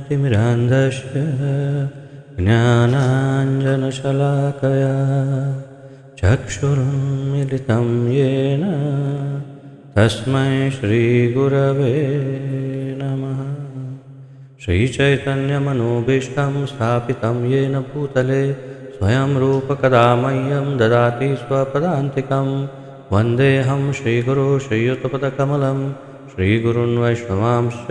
ज्ञानाञ्जनतिमिरान्धस्य ज्ञानाञ्जनशलाकया चक्षुरुन्मिलितं येन तस्मै श्रीगुरवे नमः। श्रीचैतन्यमनोभीष्टं स्थापितं येन भूतले स्वयं रूपकदा मह्यं ददाति स्वपदान्तिकं। वन्देऽहं श्रीगुरो श्रीयुतपदकमलं श्रीगुरुन् वैष्णवांश्च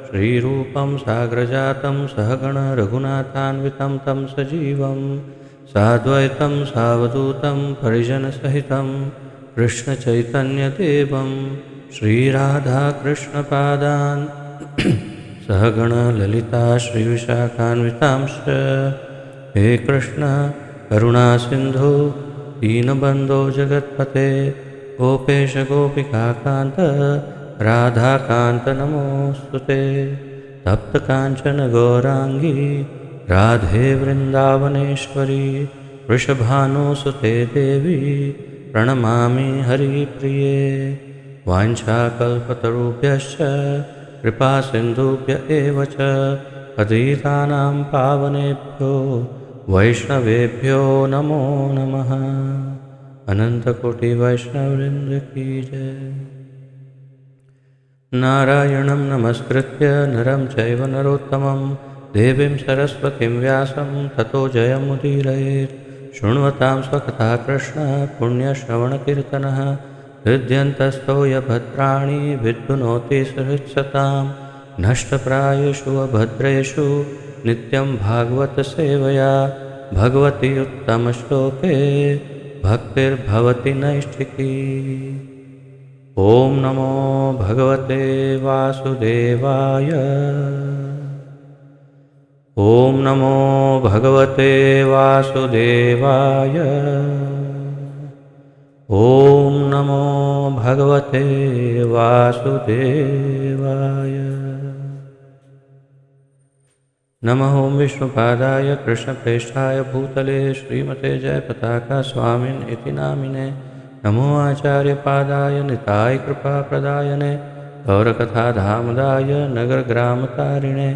श्रीरूपं साग्रजातं सहगण रघुनाथान्वितं तं सजीवं साद्वैतं सावधूतं परिजनसहितं कृष्णचैतन्यदेवं श्रीराधाकृष्णपादान् सहगण ललिता श्रीविशाखान्वितांश्च। हे कृष्ण करुणा सिन्धु दीनबन्धो जगत्पते गोपेश गोपिकान्त राधाकान्त नमोऽस्तुते। तप्तकाञ्चन गौराङ्गी राधे वृन्दावनेश्वरी वृषभानुसुते देवी प्रणमामि हरिप्रिये। वाञ्छाकल्पतरुभ्यश्च कृपासिन्धुभ्य एव च पतितानां पावनेभ्यो वैष्णवेभ्यो नमो नमः। अनन्तकोटिवैष्णववृन्द की जय। नारायणं नमस्कृत्य नरं चैव नरोत्तमं देवीं सरस्वतीं व्यासं ततो जयमुदीरयेत्। शृण्वतां स्वकथा कृष्ण पुण्यश्रवणकीर्तनः हृद्यन्तस्थो यभद्राणि विद्युनोति सहृत्सतां। नष्टप्रायेषु अभद्रेषु नित्यं भागवत सेवया भगवति उत्तमश्लोके भक्तिर्भवति नैष्ठिकी। ॐ नमो भगवते वासुदेवाय। ॐ नमो भगवते वासुदेवाय। ॐ नमो भगवते वासुदेवाय। नमः ॐ विष्णुपादाय कृष्णप्रेष्ठाय भूतले श्रीमते जयपताका स्वामिन् इति नामिने। नमो आचार्यपादाय निताय कृपाप्रदायने गौरकथाधामदाय नगरग्रामतारिणे।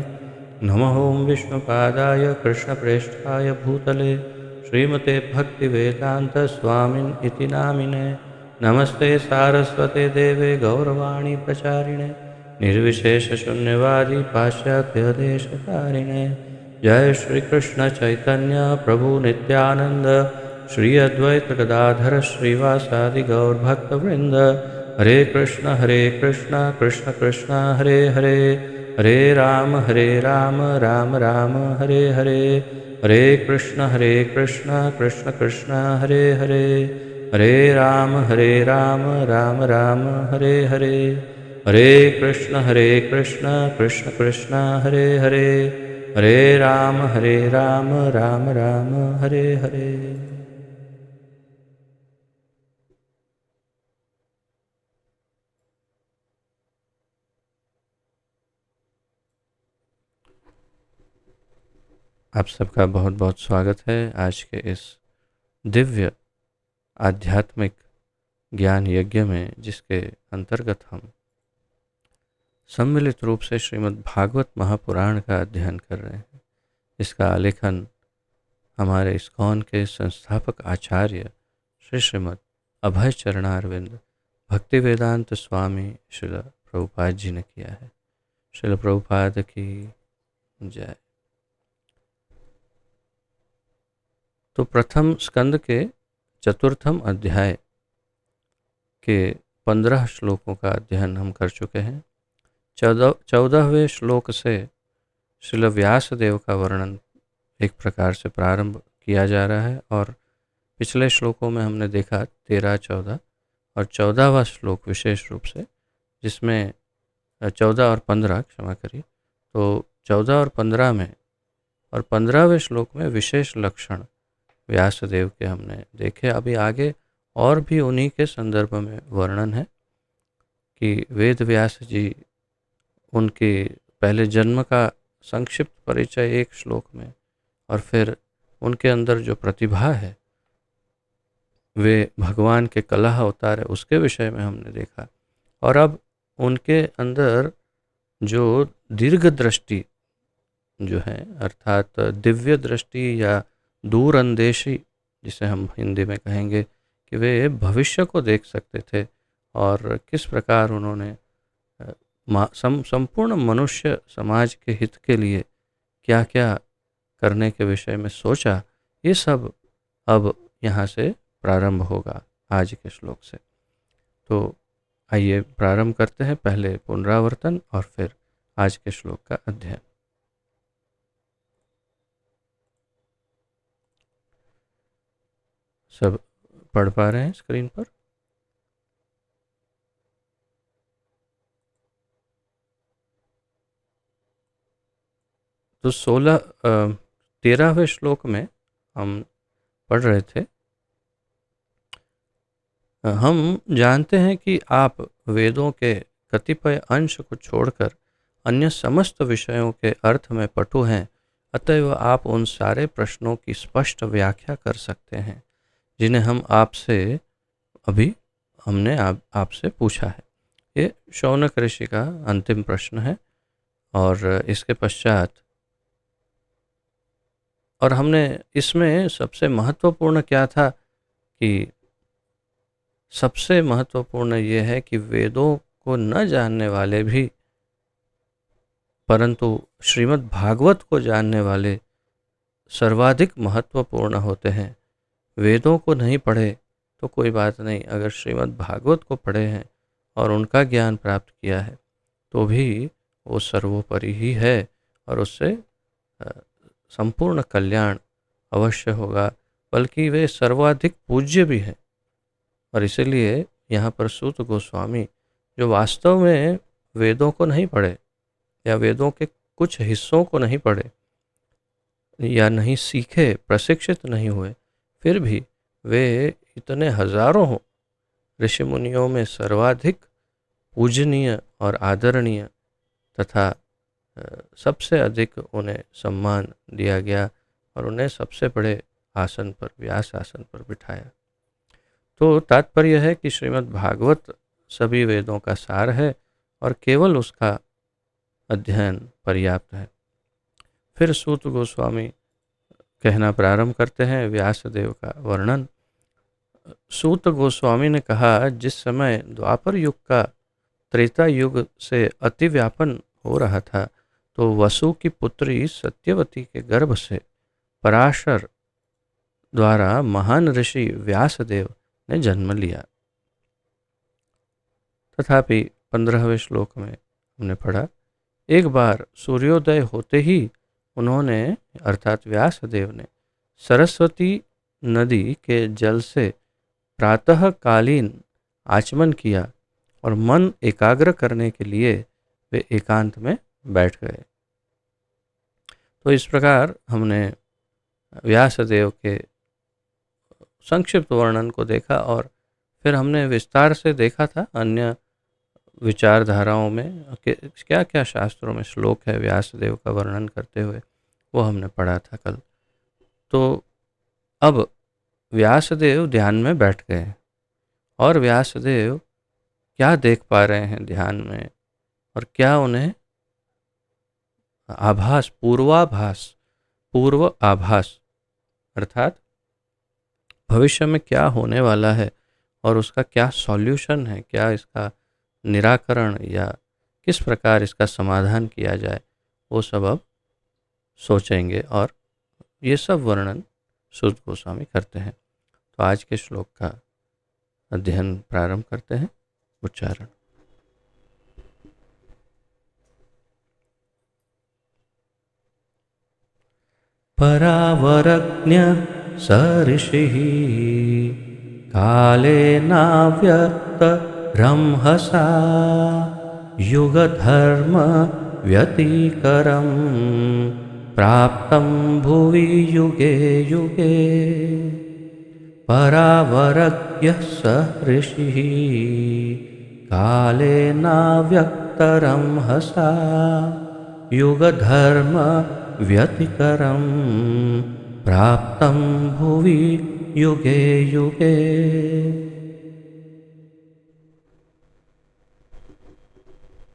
नमः ॐ विष्णुपादाय कृष्णप्रेष्ठाय भूतले श्रीमते भक्तिवेदान्तस्वामिन् इति नामिने। नमस्ते सारस्वते देवे गौरवाणी प्रचारिणे निर्विशेषशून्यवादी पाश्चात्यदेशतारिणे। जय श्री कृष्ण चैतन्य प्रभु नित्यानंद श्री अद्वैत गदाधर श्रीवासादि गौरभक्तवृंद। हरे कृष्ण कृष्ण कृष्ण हरे हरे हरे राम राम राम हरे हरे। हरे कृष्ण कृष्ण कृष्ण हरे हरे हरे राम राम राम हरे हरे। हरे कृष्ण कृष्ण कृष्ण हरे हरे हरे राम राम राम हरे हरे। आप सबका बहुत बहुत स्वागत है आज के इस दिव्य आध्यात्मिक ज्ञान यज्ञ में, जिसके अंतर्गत हम सम्मिलित रूप से श्रीमद् भागवत महापुराण का अध्ययन कर रहे हैं। इसका आलेखन हमारे इस्कॉन के संस्थापक आचार्य श्रीमद् अभय चरणारविंद भक्तिवेदांत स्वामी श्रील प्रभुपाद जी ने किया है। श्रील प्रभुपाद की जय। तो प्रथम स्कंद के चतुर्थम अध्याय के 15 श्लोकों का अध्ययन हम कर चुके हैं। 14वें श्लोक से श्रील व्यासदेव का वर्णन एक प्रकार से प्रारंभ किया जा रहा है और पिछले श्लोकों में हमने देखा 13, 14 और 14वां श्लोक विशेष रूप से, जिसमें 14 और 15 क्षमा करिए, तो 14 और 15 में और 15वें श्लोक में विशेष लक्षण व्यासदेव के हमने देखे। अभी आगे और भी उन्हीं के संदर्भ में वर्णन है कि वेद व्यास जी, उनके पहले जन्म का संक्षिप्त परिचय एक श्लोक में और फिर उनके अंदर जो प्रतिभा है वे भगवान के कलह अवतार है उसके विषय में हमने देखा। और अब उनके अंदर जो दीर्घ दृष्टि जो हैं, अर्थात दिव्य दृष्टि या दूरंदेशी, जिसे हम हिंदी में कहेंगे, कि वे भविष्य को देख सकते थे और किस प्रकार उन्होंने संपूर्ण मनुष्य समाज के हित के लिए क्या क्या करने के विषय में सोचा, ये सब अब यहाँ से प्रारंभ होगा आज के श्लोक से। तो आइए प्रारंभ करते हैं, पहले पुनरावर्तन और फिर आज के श्लोक का अध्ययन। सब पढ़ पा रहे हैं स्क्रीन पर? तो 13वें श्लोक में हम पढ़ रहे थे, हम जानते हैं कि आप वेदों के कतिपय अंश को छोड़कर अन्य समस्त विषयों के अर्थ में पटु हैं, अतएव आप उन सारे प्रश्नों की स्पष्ट व्याख्या कर सकते हैं जिन्हें हमने आपसे पूछा है। ये शौनक ऋषि का अंतिम प्रश्न है और इसके पश्चात, और हमने इसमें सबसे महत्वपूर्ण क्या था कि सबसे महत्वपूर्ण ये है कि वेदों को न जानने वाले भी, परंतु श्रीमद् भागवत को जानने वाले सर्वाधिक महत्वपूर्ण होते हैं। वेदों को नहीं पढ़े तो कोई बात नहीं, अगर श्रीमद् भागवत को पढ़े हैं और उनका ज्ञान प्राप्त किया है तो भी वो सर्वोपरि ही है और उससे संपूर्ण कल्याण अवश्य होगा, बल्कि वे सर्वाधिक पूज्य भी हैं। और इसीलिए यहाँ पर सूत गोस्वामी, जो वास्तव में वेदों को नहीं पढ़े या वेदों के कुछ हिस्सों को नहीं पढ़े या नहीं सीखे, प्रशिक्षित नहीं हुए, फिर भी वे इतने हजारों ऋषि मुनियों में सर्वाधिक पूजनीय और आदरणीय तथा सबसे अधिक उन्हें सम्मान दिया गया और उन्हें सबसे बड़े आसन पर, व्यास आसन पर बिठाया। तो तात्पर्य है कि श्रीमद् भागवत सभी वेदों का सार है और केवल उसका अध्ययन पर्याप्त है। फिर सूत गोस्वामी कहना प्रारंभ करते हैं व्यासदेव का वर्णन। सूत गोस्वामी ने कहा, जिस समय द्वापर युग का त्रेता युग से अति व्यापन हो रहा था, तो वसु की पुत्री सत्यवती के गर्भ से पराशर द्वारा महान ऋषि व्यासदेव ने जन्म लिया। तथापि 15वें श्लोक में हमने पढ़ा, एक बार सूर्योदय होते ही उन्होंने, अर्थात व्यासदेव ने, सरस्वती नदी के जल से प्रातःकालीन आचमन किया और मन एकाग्र करने के लिए वे एकांत में बैठ गए। तो इस प्रकार हमने व्यासदेव के संक्षिप्त वर्णन को देखा और फिर हमने विस्तार से देखा था अन्य विचारधाराओं में क्या क्या शास्त्रों में श्लोक है व्यासदेव का वर्णन करते हुए, वो हमने पढ़ा था कल। तो अब व्यासदेव ध्यान में बैठ गए और व्यासदेव क्या देख पा रहे हैं ध्यान में और क्या उन्हें आभास, पूर्व आभास, अर्थात भविष्य में क्या होने वाला है और उसका क्या सॉल्यूशन है, क्या इसका निराकरण या किस प्रकार इसका समाधान किया जाए, वो सब अब सोचेंगे और ये सब वर्णन सूत गोस्वामी करते हैं। तो आज के श्लोक का अध्ययन प्रारंभ करते हैं। उच्चारण। परावरज्ञ स ऋषिः कालेनाव्यक्त रंहसा युगधर्म व्यतिकरं प्राप्तं भुवि युगे युगे। परावरज्ञः स ऋषिः कालेनाव्यक्त रंहसा युगधर्म व्यतिकरं प्राप्तं भुवि युगे युगे।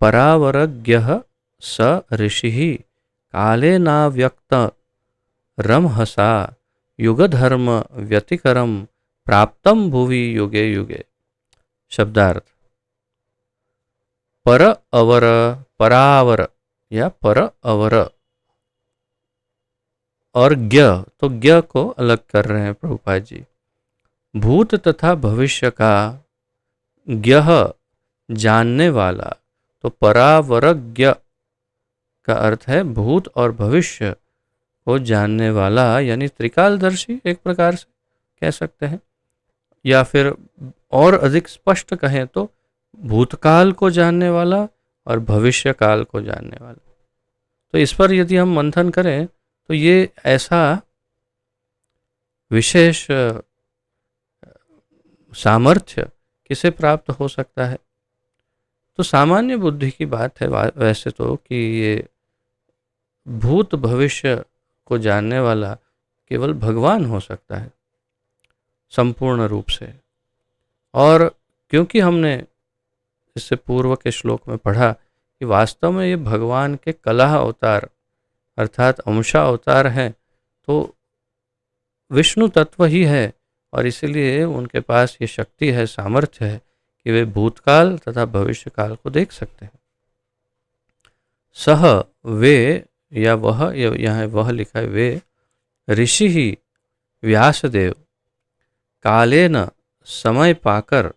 परावरज्ञः स ऋषिः काले ना व्यक्त रमहसा युगधर्म व्यतिकरम प्राप्तम भुवि युगे युगे। शब्दार्थ, पर अवर, परावर या पर अवर और ज्ञ, तो ज्ञ को अलग कर रहे हैं प्रभुपाद जी। भूत तथा भविष्य का ज्ञ जानने वाला, तो परावरज्ञ का अर्थ है भूत और भविष्य को जानने वाला, यानी त्रिकालदर्शी एक प्रकार से कह सकते हैं, या फिर और अधिक स्पष्ट कहें तो भूतकाल को जानने वाला और भविष्य काल को जानने वाला। तो इस पर यदि हम मंथन करें तो ये ऐसा विशेष सामर्थ्य किसे प्राप्त हो सकता है? तो सामान्य बुद्धि की बात है वैसे तो कि ये भूत भविष्य को जानने वाला केवल भगवान हो सकता है संपूर्ण रूप से। और क्योंकि हमने इससे पूर्व के श्लोक में पढ़ा कि वास्तव में ये भगवान के कलह अवतार अर्थात अंशा अवतार हैं, तो विष्णु तत्व ही है, और इसीलिए उनके पास ये शक्ति है, सामर्थ्य है कि वे भूतकाल तथा भविष्य काल को देख सकते हैं। सह वे या वह, यहाँ वह लिखा है वे, ऋषि ही व्यासदेव कालेन समय पाकर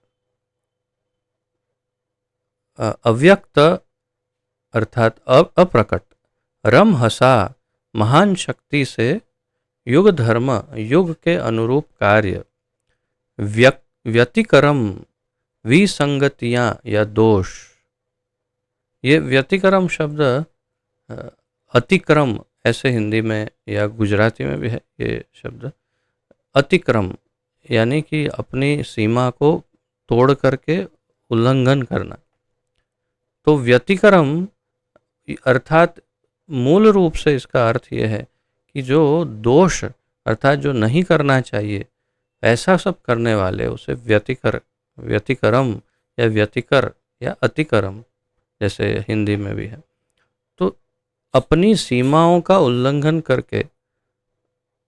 अव्यक्त अर्थात अप्रकट रमहसा महान शक्ति से युग धर्म युग के अनुरूप कार्य व्यतिकरम विसंगतियां या दोष। ये व्यतिकरम शब्द अतिक्रम ऐसे हिंदी में या गुजराती में भी है ये शब्द। अतिक्रम यानी कि अपनी सीमा को तोड़ करके उल्लंघन करना। तो व्यतिकरम अर्थात मूल रूप से इसका अर्थ ये है कि जो दोष अर्थात जो नहीं करना चाहिए ऐसा सब करने वाले उसे व्यतिकरम या व्यतिकर या अतिकरम जैसे हिंदी में भी है। तो अपनी सीमाओं का उल्लंघन करके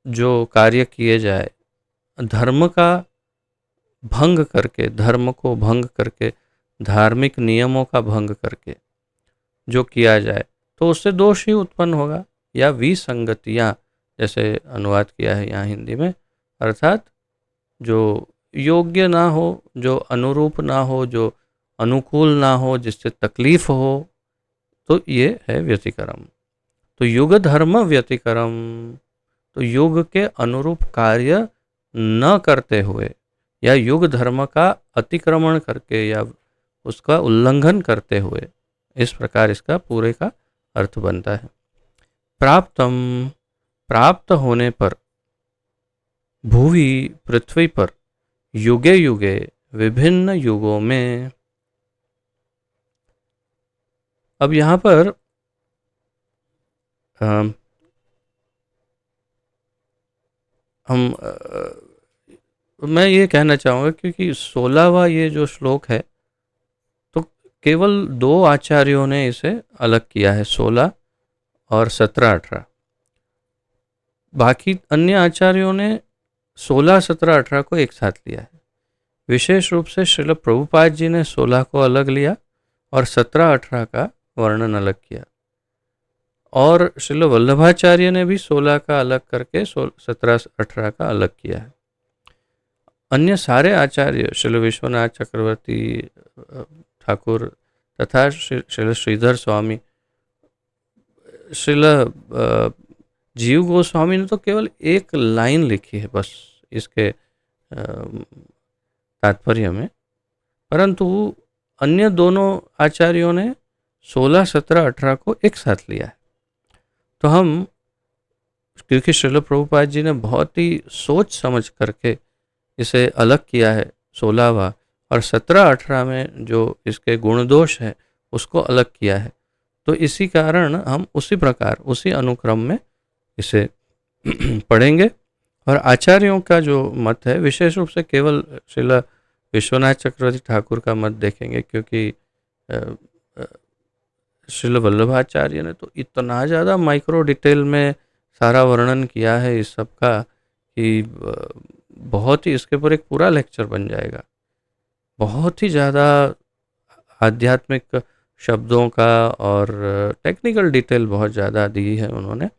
जो कार्य किए जाए, धर्म का भंग करके, धर्म को भंग करके, धार्मिक नियमों का भंग करके जो किया जाए तो उससे दोष ही उत्पन्न होगा, या विसंगतियाँ जैसे अनुवाद किया है यहाँ हिंदी में, अर्थात जो योग्य ना हो, जो अनुरूप ना हो, जो अनुकूल ना हो, जिससे तकलीफ हो, तो ये है व्यतिकरम। तो युग धर्म व्यतिकरम, तो युग के अनुरूप कार्य न करते हुए या युग धर्म का अतिक्रमण करके या उसका उल्लंघन करते हुए, इस प्रकार इसका पूरे का अर्थ बनता है। प्राप्तम, प्राप्त होने पर, भुवि पृथ्वी पर, युगे युगे विभिन्न युगों में। अब यहाँ पर मैं ये कहना चाहूँगा क्योंकि 16वां ये जो श्लोक है तो केवल 2 आचार्यों ने इसे अलग किया है, 16 और 17-18। बाकी अन्य आचार्यों ने 16, 17, 18 को एक साथ लिया है। विशेष रूप से श्रील प्रभुपाद जी ने 16 को अलग लिया और 17, 18 का वर्णन अलग किया, और श्रील वल्लभाचार्य ने भी 16 का अलग करके 17, 18 का अलग किया है। अन्य सारे आचार्य श्रील विश्वनाथ चक्रवर्ती ठाकुर तथा श्रील श्रीधर स्वामी, श्रील जीव गोस्वामी ने तो केवल एक लाइन लिखी है बस इसके तात्पर्य में, परंतु अन्य दोनों आचार्यों ने 16, 17, 18 को एक साथ लिया है। तो हम, क्योंकि श्रील प्रभुपाद जी ने बहुत ही सोच समझ करके इसे अलग किया है 16वां, और 17, 18 में जो इसके गुण दोष है उसको अलग किया है, तो इसी कारण हम उसी प्रकार उसी अनुक्रम में इसे पढ़ेंगे। और आचार्यों का जो मत है, विशेष रूप से केवल श्रील विश्वनाथ चक्रवर्ती ठाकुर का मत देखेंगे, क्योंकि श्रील वल्लभाचार्य ने तो इतना ज़्यादा माइक्रो डिटेल में सारा वर्णन किया है इस सब का कि बहुत ही, इसके ऊपर एक पूरा लेक्चर बन जाएगा। बहुत ही ज़्यादा आध्यात्मिक शब्दों का और टेक्निकल डिटेल बहुत ज़्यादा दी है उन्होंने।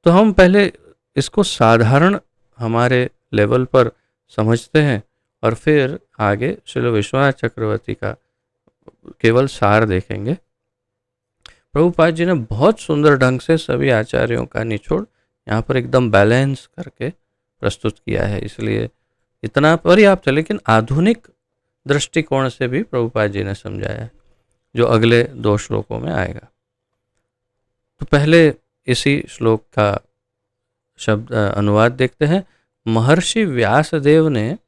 तो हम पहले इसको साधारण हमारे लेवल पर समझते हैं और फिर आगे श्रील विश्वनाथ चक्रवर्ती का केवल सार देखेंगे। प्रभुपाद जी ने बहुत सुंदर ढंग से सभी आचार्यों का निचोड़ यहाँ पर एकदम बैलेंस करके प्रस्तुत किया है, इसलिए इतना पर्याप्त है। लेकिन आधुनिक दृष्टिकोण से भी प्रभुपाद जी ने समझाया है, जो अगले 2 श्लोकों में आएगा। तो पहले इसी श्लोक का शब्द अनुवाद देखते हैं। महर्षि व्यासदेव ने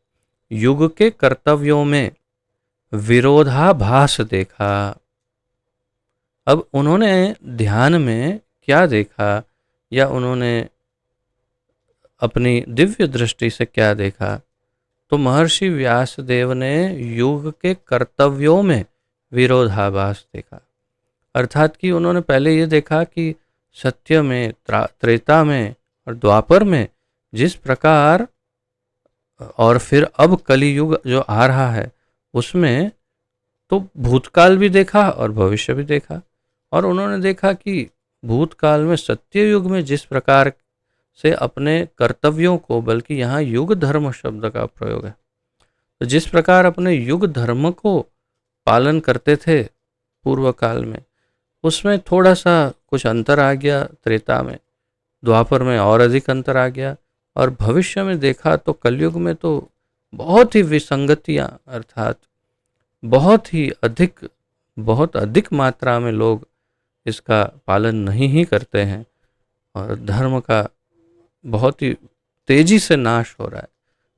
युग के कर्तव्यों में विरोधाभास देखा। अब उन्होंने ध्यान में क्या देखा, या उन्होंने अपनी दिव्य दृष्टि से क्या देखा? तो महर्षि व्यासदेव ने युग के कर्तव्यों में विरोधाभास देखा। अर्थात कि उन्होंने पहले ये देखा कि सत्य में, त्रेता में और द्वापर में जिस प्रकार, और फिर अब कलियुग जो आ रहा है उसमें तो भूतकाल भी देखा और भविष्य भी देखा। और उन्होंने देखा कि भूतकाल में सत्य युग में जिस प्रकार से अपने कर्तव्यों को, बल्कि यहाँ युग धर्म शब्द का प्रयोग है, तो जिस प्रकार अपने युग धर्म को पालन करते थे पूर्व काल में, उसमें थोड़ा सा कुछ अंतर आ गया त्रेता में, द्वापर में और अधिक अंतर आ गया, और भविष्य में देखा तो कलयुग में तो बहुत ही विसंगतियाँ, अर्थात बहुत अधिक मात्रा में लोग इसका पालन नहीं ही करते हैं और धर्म का बहुत ही तेजी से नाश हो रहा है,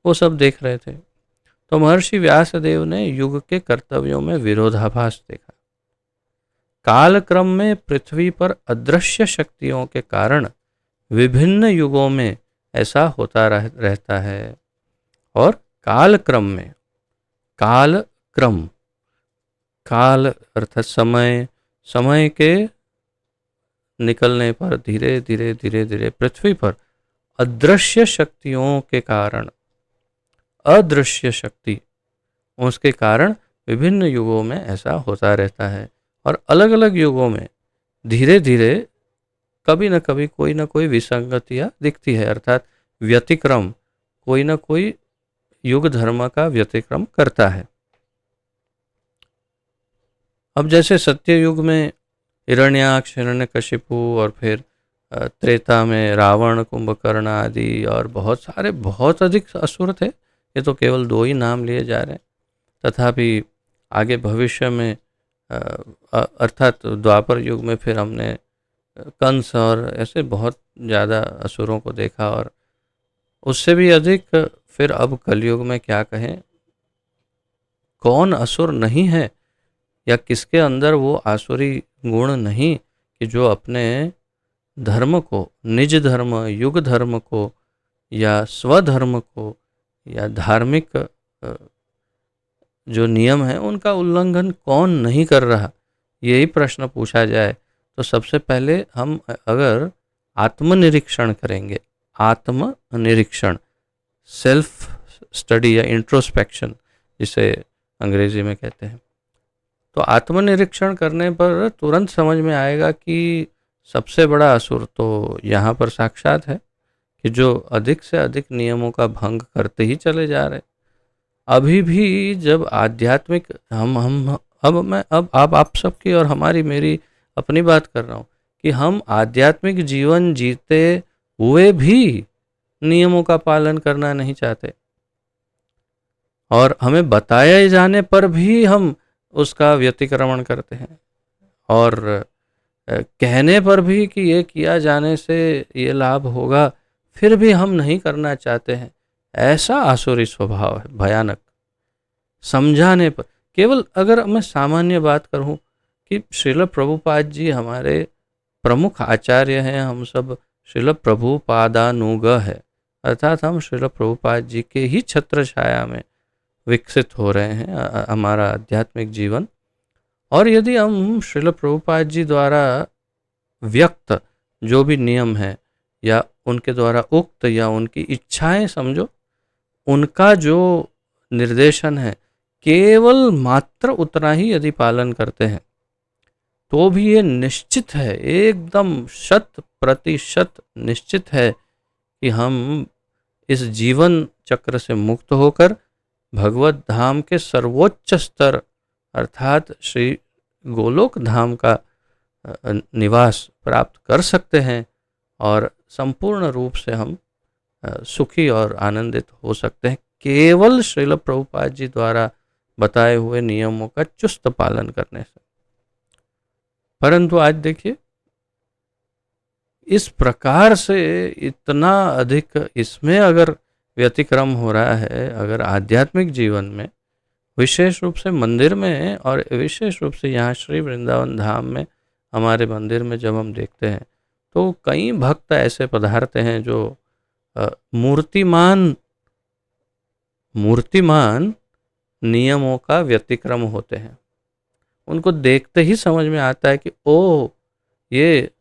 वो सब देख रहे थे। तो महर्षि व्यासदेव ने युग के कर्तव्यों में विरोधाभास देखा। कालक्रम में पृथ्वी पर अदृश्य शक्तियों के कारण विभिन्न युगों में ऐसा होता रहता है। और कालक्रम में, काल अर्थात समय के निकलने पर धीरे धीरे पृथ्वी पर अदृश्य शक्तियों के कारण, अदृश्य शक्ति, उसके कारण विभिन्न युगों में ऐसा होता रहता है। और अलग अलग युगों में धीरे धीरे कभी न कभी कोई न कोई विसंगतियाँ दिखती है, अर्थात व्यतिक्रम, कोई न कोई युग धर्म का व्यतिक्रम करता है। अब जैसे सत्य युग में हिरण्याक्ष, हिरण्यकशिपु, और फिर त्रेता में रावण, कुंभकर्ण आदि और बहुत सारे, बहुत अधिक असुर थे। ये तो केवल 2 ही नाम लिए जा रहे हैं। तथापि आगे भविष्य में अर्थात द्वापर युग में फिर हमने कंस और ऐसे बहुत ज़्यादा असुरों को देखा, और उससे भी अधिक फिर अब कलयुग में क्या कहें, कौन असुर नहीं है, या किसके अंदर वो आसुरी गुण नहीं कि जो अपने धर्म को, निज धर्म, युग धर्म को, या स्वधर्म को, या धार्मिक जो नियम है उनका उल्लंघन कौन नहीं कर रहा, यही प्रश्न पूछा जाए तो सबसे पहले हम अगर आत्मनिरीक्षण करेंगे, आत्मनिरीक्षण, सेल्फ स्टडी या इंट्रोस्पेक्शन जिसे अंग्रेजी में कहते हैं, तो आत्मनिरीक्षण करने पर तुरंत समझ में आएगा कि सबसे बड़ा असुर तो यहाँ पर साक्षात है कि जो अधिक से अधिक नियमों का भंग करते ही चले जा रहे। अभी भी जब आध्यात्मिक अब आप सबकी और हमारी, मेरी अपनी बात कर रहा हूँ कि हम आध्यात्मिक जीवन जीते हुए भी नियमों का पालन करना नहीं चाहते, और हमें बताए जाने पर भी हम उसका व्यतिक्रमण करते हैं, और कहने पर भी कि ये किया जाने से ये लाभ होगा, फिर भी हम नहीं करना चाहते हैं। ऐसा आसुरी स्वभाव है, भयानक। समझाने पर, केवल अगर मैं सामान्य बात करूं कि श्रील प्रभुपाद जी हमारे प्रमुख आचार्य हैं, हम सब श्रील प्रभुपादानुग है, अर्थात हम श्रील प्रभुपाद जी के ही छत्र छाया में विकसित हो रहे हैं हमारा आध्यात्मिक जीवन। और यदि हम श्रील प्रभुपाद जी द्वारा व्यक्त जो भी नियम है या उनके द्वारा उक्त या उनकी इच्छाएं समझो, उनका जो निर्देशन है केवल मात्र उतना ही यदि पालन करते हैं तो भी ये निश्चित है, एकदम 100% निश्चित है कि हम इस जीवन चक्र से मुक्त होकर भगवत धाम के सर्वोच्च स्तर अर्थात श्री गोलोक धाम का निवास प्राप्त कर सकते हैं और संपूर्ण रूप से हम सुखी और आनंदित हो सकते हैं केवल श्रील प्रभुपाद जी द्वारा बताए हुए नियमों का चुस्त पालन करने से। परंतु आज देखिए इस प्रकार से इतना अधिक इसमें अगर व्यतिक्रम हो रहा है, अगर आध्यात्मिक जीवन में विशेष रूप से मंदिर में और विशेष रूप से यहाँ श्री वृंदावन धाम में हमारे मंदिर में जब हम देखते हैं तो कई भक्त ऐसे पधारते हैं जो मूर्तिमान नियमों का व्यतिक्रम होते हैं। उनको देखते ही समझ में आता है कि ओ ये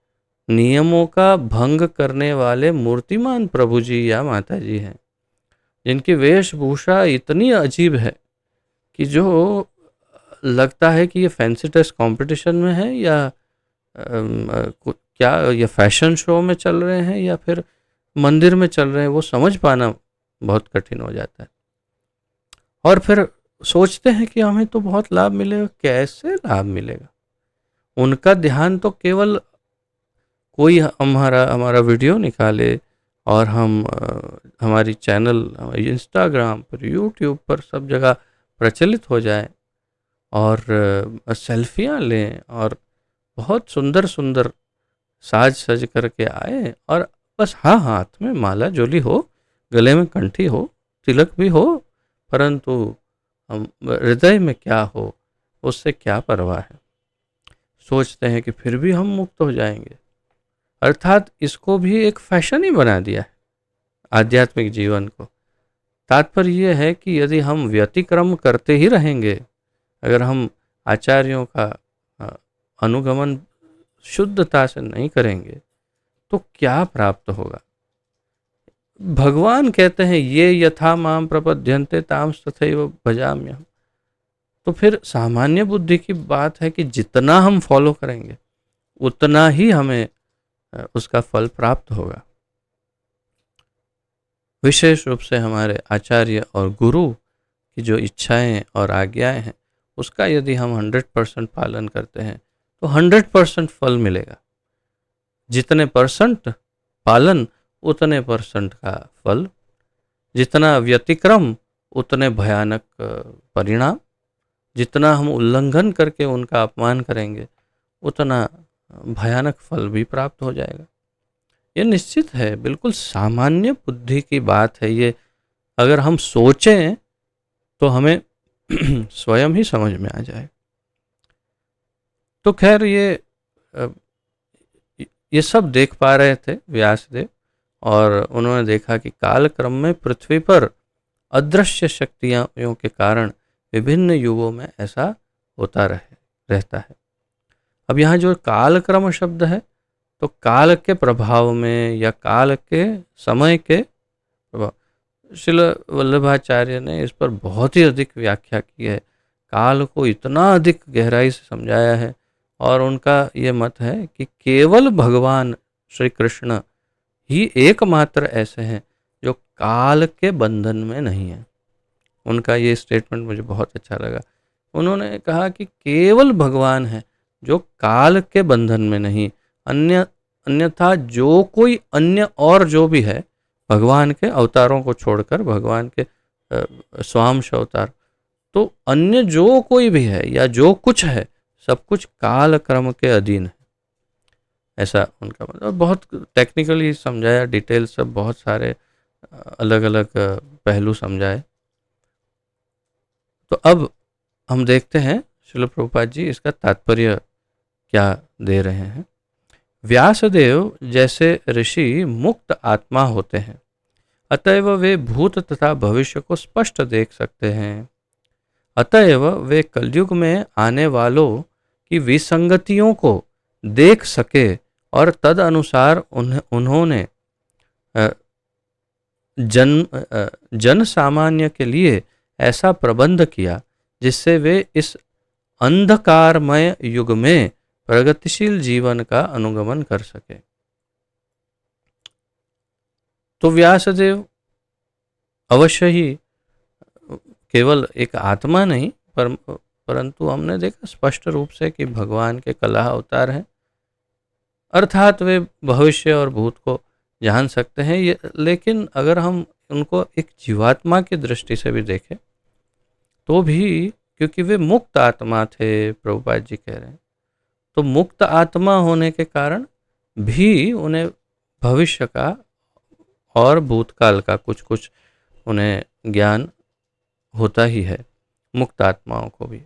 नियमों का भंग करने वाले मूर्तिमान प्रभु जी या माता जी हैं, जिनकी वेशभूषा इतनी अजीब है कि जो लगता है कि ये फैंसी ड्रेस कंपटीशन में है या क्या ये फैशन शो में चल रहे हैं या फिर मंदिर में चल रहे हैं, वो समझ पाना बहुत कठिन हो जाता है। और फिर सोचते हैं कि हमें तो बहुत लाभ मिलेगा, कैसे लाभ मिलेगा? उनका ध्यान तो केवल कोई हमारा वीडियो निकाले और हम हमारी चैनल इंस्टाग्राम पर यूट्यूब पर सब जगह प्रचलित हो जाए और सेल्फियाँ लें और बहुत सुंदर सुंदर साज सज करके आए और बस हाँ हाथ में माला जोली हो, गले में कंठी हो, तिलक भी हो, परंतु हम हृदय में क्या हो उससे क्या परवाह है। सोचते हैं कि फिर भी हम मुक्त हो जाएंगे, अर्थात इसको भी एक फैशन ही बना दिया है आध्यात्मिक जीवन को। तात्पर्य यह है कि यदि हम व्यतिक्रम करते ही रहेंगे, अगर हम आचार्यों का अनुगमन शुद्धता से नहीं करेंगे तो क्या प्राप्त होगा? भगवान कहते हैं ये यथा माम प्रपद्यन्ते ताम तथैव भजाम्यहम्। तो फिर सामान्य बुद्धि की बात है कि जितना हम फॉलो करेंगे उतना ही हमें उसका फल प्राप्त होगा। विशेष रूप से हमारे आचार्य और गुरु की जो इच्छाएं और आज्ञाएं हैं उसका यदि हम 100% पालन करते हैं तो 100% फल मिलेगा। जितने परसेंट पालन उतने परसेंट का फल, जितना व्यतिक्रम उतने भयानक परिणाम, जितना हम उल्लंघन करके उनका अपमान करेंगे उतना भयानक फल भी प्राप्त हो जाएगा। ये निश्चित है, बिल्कुल सामान्य बुद्धि की बात है ये। अगर हम सोचें तो हमें स्वयं ही समझ में आ जाए। तो खैर ये सब देख पा रहे थे व्यासदेव और उन्होंने देखा कि कालक्रम में पृथ्वी पर अदृश्य शक्तियों के कारण विभिन्न युगों में ऐसा होता रहता है। अब यहाँ जो कालक्रम शब्द है तो काल के प्रभाव में या काल के समय के प्रभाव, श्रील वल्लभाचार्य ने इस पर बहुत ही अधिक व्याख्या की है, काल को इतना अधिक गहराई से समझाया है। और उनका ये मत है कि केवल भगवान श्री कृष्ण ही एकमात्र ऐसे हैं जो काल के बंधन में नहीं है। उनका ये स्टेटमेंट मुझे बहुत अच्छा लगा। उन्होंने कहा कि केवल भगवान है जो काल के बंधन में नहीं, अन्यथा जो कोई अन्य और जो भी है भगवान के अवतारों को छोड़कर, भगवान के स्वांश अवतार, तो अन्य जो कोई भी है या जो कुछ है सब कुछ काल क्रम के अधीन है, ऐसा उनका मतलब। बहुत टेक्निकली समझाया, डिटेल सब बहुत सारे अलग अलग पहलू समझाए। तो अब हम देखते हैं श्रील प्रभुपाद जी इसका तात्पर्य क्या दे रहे हैं। व्यासदेव जैसे ऋषि मुक्त आत्मा होते हैं, अतएव वे भूत तथा भविष्य को स्पष्ट देख सकते हैं। अतएव वे कलयुग में आने वालों की विसंगतियों को देख सके और तद अनुसार उन्होंने जन सामान्य के लिए ऐसा प्रबंध किया जिससे वे इस अंधकारमय युग में प्रगतिशील जीवन का अनुगमन कर सके। तो व्यासदेव अवश्य ही केवल एक आत्मा नहीं परंतु हमने देखा स्पष्ट रूप से कि भगवान के कलह अवतार हैं, अर्थात वे भविष्य और भूत को जान सकते हैं। ये लेकिन अगर हम उनको एक जीवात्मा की दृष्टि से भी देखें तो भी, क्योंकि वे मुक्त आत्मा थे, प्रभुपाद जी कह रहे हैं, तो मुक्त आत्मा होने के कारण भी उन्हें भविष्य का और भूतकाल का कुछ कुछ उन्हें ज्ञान होता ही है, मुक्त आत्माओं को भी।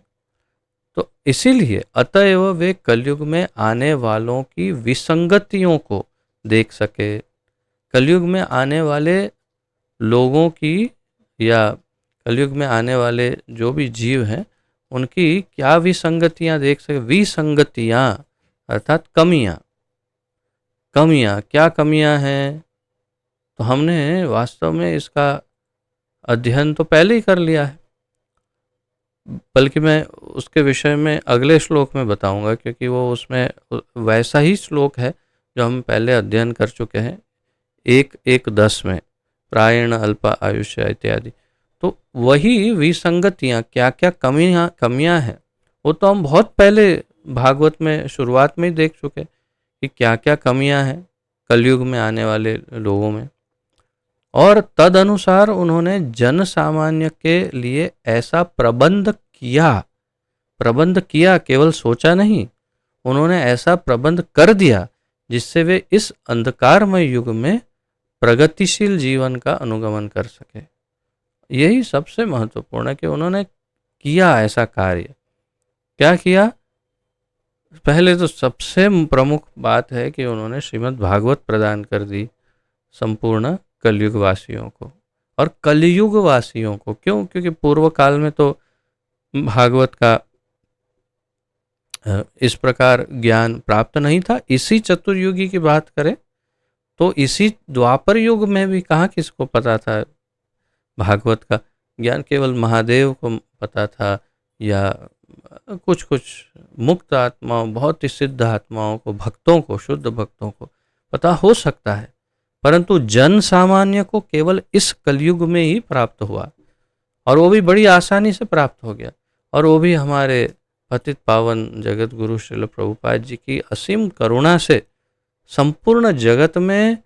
तो इसीलिए अतएव वे कलयुग में आने वालों की विसंगतियों को देख सके, कलयुग में आने वाले लोगों की या कलयुग में आने वाले जो भी जीव हैं उनकी क्या विसंगतियां देख सके। विसंगतियां अर्थात कमियां, कमियां क्या कमियां हैं, तो हमने वास्तव में इसका अध्ययन तो पहले ही कर लिया है, बल्कि मैं उसके विषय में अगले श्लोक में बताऊंगा, क्योंकि वो उसमें वैसा ही श्लोक है जो हम पहले अध्ययन कर चुके हैं 1:1:10 में, प्रायण अल्प आयुष्य इत्यादि। तो वही विसंगतियां क्या क्या कमियां हैं वो तो हम बहुत पहले भागवत में शुरुआत में ही देख चुके कि क्या क्या कमियां हैं कलयुग में आने वाले लोगों में, और तद अनुसार उन्होंने जन सामान्य के लिए ऐसा प्रबंध किया। प्रबंध किया, केवल सोचा नहीं, उन्होंने ऐसा प्रबंध कर दिया जिससे वे इस अंधकारमय युग में प्रगतिशील जीवन का अनुगमन कर सके। यही सबसे महत्वपूर्ण है कि उन्होंने किया ऐसा कार्य। क्या किया? पहले तो सबसे प्रमुख बात है कि उन्होंने श्रीमद् भागवत प्रदान कर दी संपूर्ण कलयुग वासियों को, और कलयुग वासियों को क्यों? क्योंकि पूर्व काल में तो भागवत का इस प्रकार ज्ञान प्राप्त नहीं था। इसी चतुर्युगी की बात करें तो इसी द्वापर युग में भी कहाँ किसको पता था भागवत का ज्ञान? केवल महादेव को पता था या कुछ कुछ मुक्त आत्माओं, बहुत ही सिद्ध आत्माओं को, भक्तों को, शुद्ध भक्तों को पता हो सकता है, परंतु जन सामान्य को केवल इस कलयुग में ही प्राप्त हुआ, और वो भी बड़ी आसानी से प्राप्त हो गया, और वो भी हमारे पतित पावन जगत गुरु श्रील प्रभुपाद जी की असीम करुणा से संपूर्ण जगत में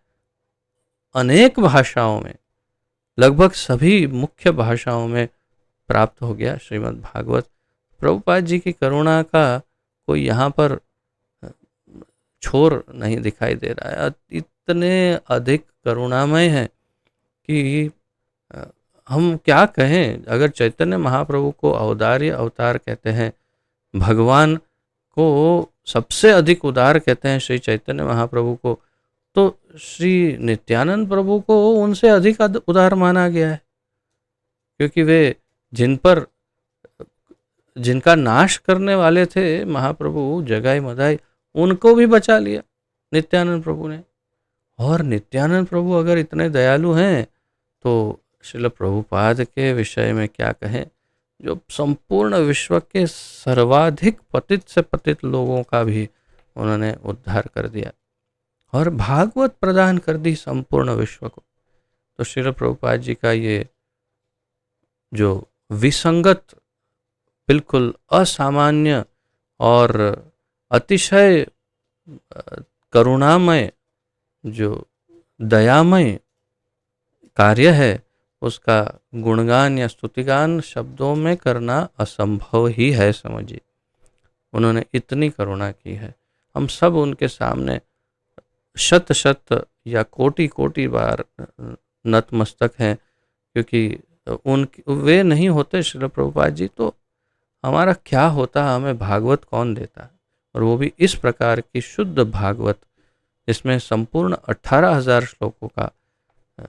अनेक भाषाओं में, लगभग सभी मुख्य भाषाओं में प्राप्त हो गया श्रीमद् भागवत। प्रभुपाद जी की करुणा का कोई यहाँ पर छोर नहीं दिखाई दे रहा है। इतने अधिक करुणामय हैं कि हम क्या कहें। अगर चैतन्य महाप्रभु को औदार्य अवतार कहते हैं, भगवान को सबसे अधिक उदार कहते हैं श्री चैतन्य महाप्रभु को, तो श्री नित्यानंद प्रभु को उनसे अधिक उदार माना गया है, क्योंकि वे जिनका नाश करने वाले थे महाप्रभु जगाई मदाई, उनको भी बचा लिया नित्यानंद प्रभु ने। और नित्यानंद प्रभु अगर इतने दयालु हैं तो श्रील प्रभुपाद के विषय में क्या कहें, जो संपूर्ण विश्व के सर्वाधिक पतित से पतित लोगों का भी उन्होंने उद्धार कर दिया और भागवत प्रदान कर दी संपूर्ण विश्व को। तो श्रील प्रभुपाद जी का ये जो विसंगत, बिल्कुल असामान्य और अतिशय करुणामय, जो दयामय कार्य है, उसका गुणगान या स्तुतिगान शब्दों में करना असंभव ही है। समझिए, उन्होंने इतनी करुणा की है। हम सब उनके सामने शत शत या कोटि कोटि बार नतमस्तक हैं, क्योंकि वे नहीं होते श्रील प्रभुपाद जी तो हमारा क्या होता, हमें भागवत कौन देता है। और वो भी इस प्रकार की शुद्ध भागवत, इसमें संपूर्ण 18,000 श्लोकों का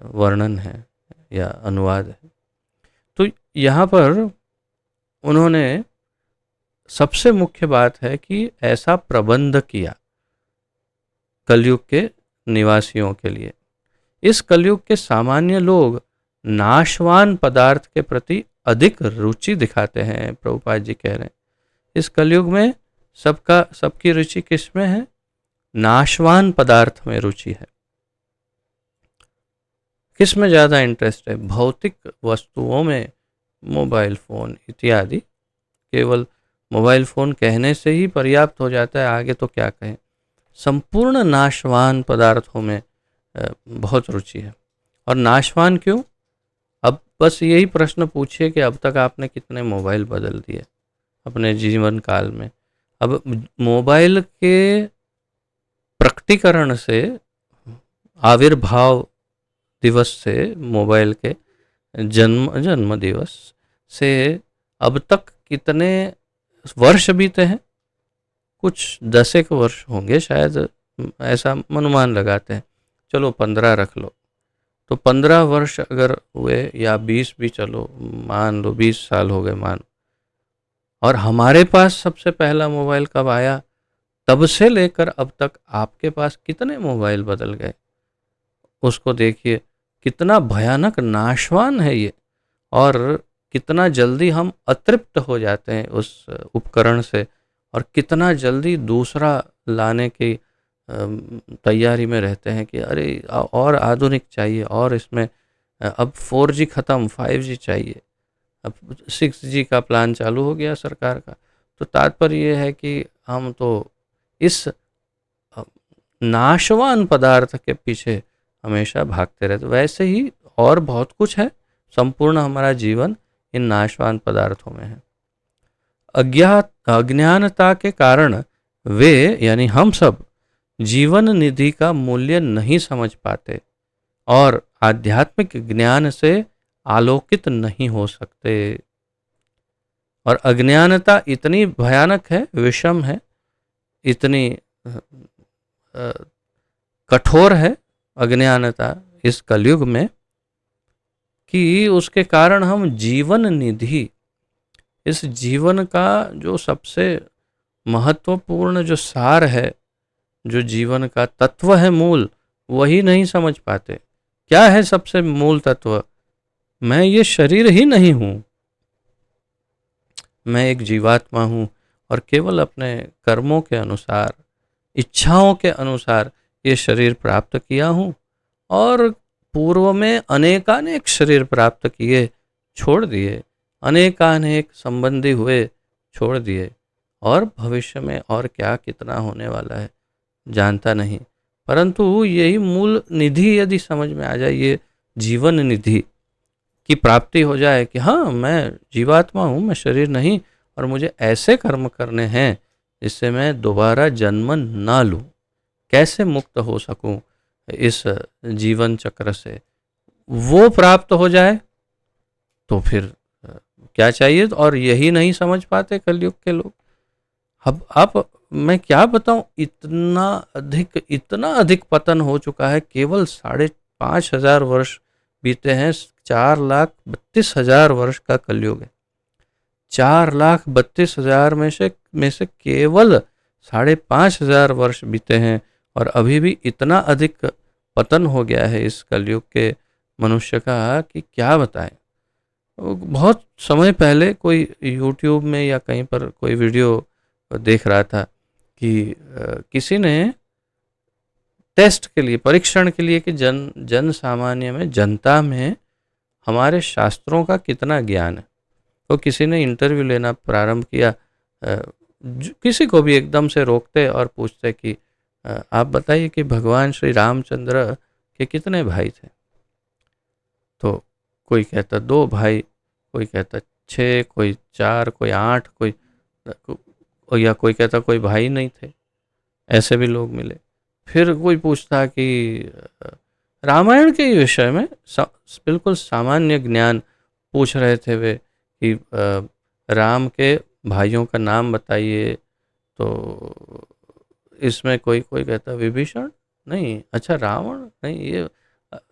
वर्णन है या अनुवाद है। तो यहाँ पर उन्होंने सबसे मुख्य बात है कि ऐसा प्रबंध किया कलयुग के निवासियों के लिए। इस कलयुग के सामान्य लोग नाशवान पदार्थ के प्रति अधिक रुचि दिखाते हैं, प्रभुपाद जी कह रहे हैं। इस कलयुग में सबकी रुचि किस में है? नाशवान पदार्थ में रुचि है। किस में ज़्यादा इंटरेस्ट है? भौतिक वस्तुओं में, मोबाइल फ़ोन इत्यादि। केवल मोबाइल फ़ोन कहने से ही पर्याप्त हो जाता है, आगे तो क्या कहें। संपूर्ण नाशवान पदार्थों में बहुत रुचि है। और नाशवान क्यों? अब बस यही प्रश्न पूछिए कि अब तक आपने कितने मोबाइल बदल दिए अपने जीवन काल में। अब मोबाइल के प्रकटीकरण से, आविर्भाव दिवस से, मोबाइल के जन्म दिवस से अब तक कितने वर्ष बीते हैं? कुछ 10 वर्ष होंगे शायद, ऐसा अनुमान लगाते हैं। चलो 15 रख लो, तो 15 वर्ष अगर हुए, या 20 भी चलो मान लो, 20 साल हो गए मान। और हमारे पास सबसे पहला मोबाइल कब आया? तब से लेकर अब तक आपके पास कितने मोबाइल बदल गए, उसको देखिए। कितना भयानक नाशवान है ये, और कितना जल्दी हम अतृप्त हो जाते हैं उस उपकरण से, और कितना जल्दी दूसरा लाने की तैयारी में रहते हैं कि अरे और आधुनिक चाहिए, और इसमें अब 4G ख़त्म, 5G चाहिए, अब 6G का प्लान चालू हो गया सरकार का। तो तात्पर्य ये है कि हम तो इस नाशवान पदार्थ के पीछे हमेशा भागते रहते। वैसे ही और बहुत कुछ है, संपूर्ण हमारा जीवन इन नाशवान पदार्थों में है। अज्ञानता के कारण वे, यानी हम सब, जीवन निधि का मूल्य नहीं समझ पाते और आध्यात्मिक ज्ञान से आलोकित नहीं हो सकते। और अज्ञानता इतनी भयानक है, विषम है, इतनी कठोर है अज्ञानता इस कलयुग में, कि उसके कारण हम जीवन निधि, इस जीवन का जो सबसे महत्वपूर्ण जो सार है, जो जीवन का तत्व है मूल, वही नहीं समझ पाते। क्या है सबसे मूल तत्व? मैं ये शरीर ही नहीं हूँ, मैं एक जीवात्मा हूँ, और केवल अपने कर्मों के अनुसार, इच्छाओं के अनुसार ये शरीर प्राप्त किया हूँ, और पूर्व में अनेकानेक शरीर प्राप्त किए, छोड़ दिए, अनेकानेक संबंधी हुए, छोड़ दिए, और भविष्य में और क्या कितना होने वाला है जानता नहीं। परंतु यही मूल निधि यदि समझ में आ जाए, ये जीवन निधि की प्राप्ति हो जाए कि हाँ, मैं जीवात्मा हूँ, मैं शरीर नहीं, और मुझे ऐसे कर्म करने हैं जिससे मैं दोबारा जन्म ना लूँ, कैसे मुक्त हो सकूँ इस जीवन चक्र से, वो प्राप्त हो जाए तो फिर क्या चाहिए। और यही नहीं समझ पाते कलयुग के लोग। अब आप, मैं क्या बताऊं, इतना अधिक पतन हो चुका है। केवल 5,500 वर्ष बीते हैं, 4,32,000 वर्ष का कलयुग है। 4,32,000 में से केवल 5,500 वर्ष बीते हैं, और अभी भी इतना अधिक पतन हो गया है इस कलयुग के मनुष्य का कि क्या बताएं। बहुत समय पहले कोई YouTube में या कहीं पर कोई वीडियो देख रहा था कि किसी ने टेस्ट के लिए, परीक्षण के लिए, कि जन सामान्य में, जनता में हमारे शास्त्रों का कितना ज्ञान है। तो किसी ने इंटरव्यू लेना प्रारंभ किया, किसी को भी एकदम से रोकते और पूछते कि आप बताइए कि भगवान श्री रामचंद्र के कितने भाई थे? तो कोई कहता 2 भाई, कोई कहता 6, कोई 4, कोई 8, या कोई कहता कोई भाई नहीं थे। ऐसे भी लोग मिले। फिर कोई पूछता कि रामायण के विषय में बिल्कुल सामान्य ज्ञान पूछ रहे थे वे, कि राम के भाइयों का नाम बताइए। तो इसमें कोई कहता विभीषण नहीं, अच्छा रावण नहीं, ये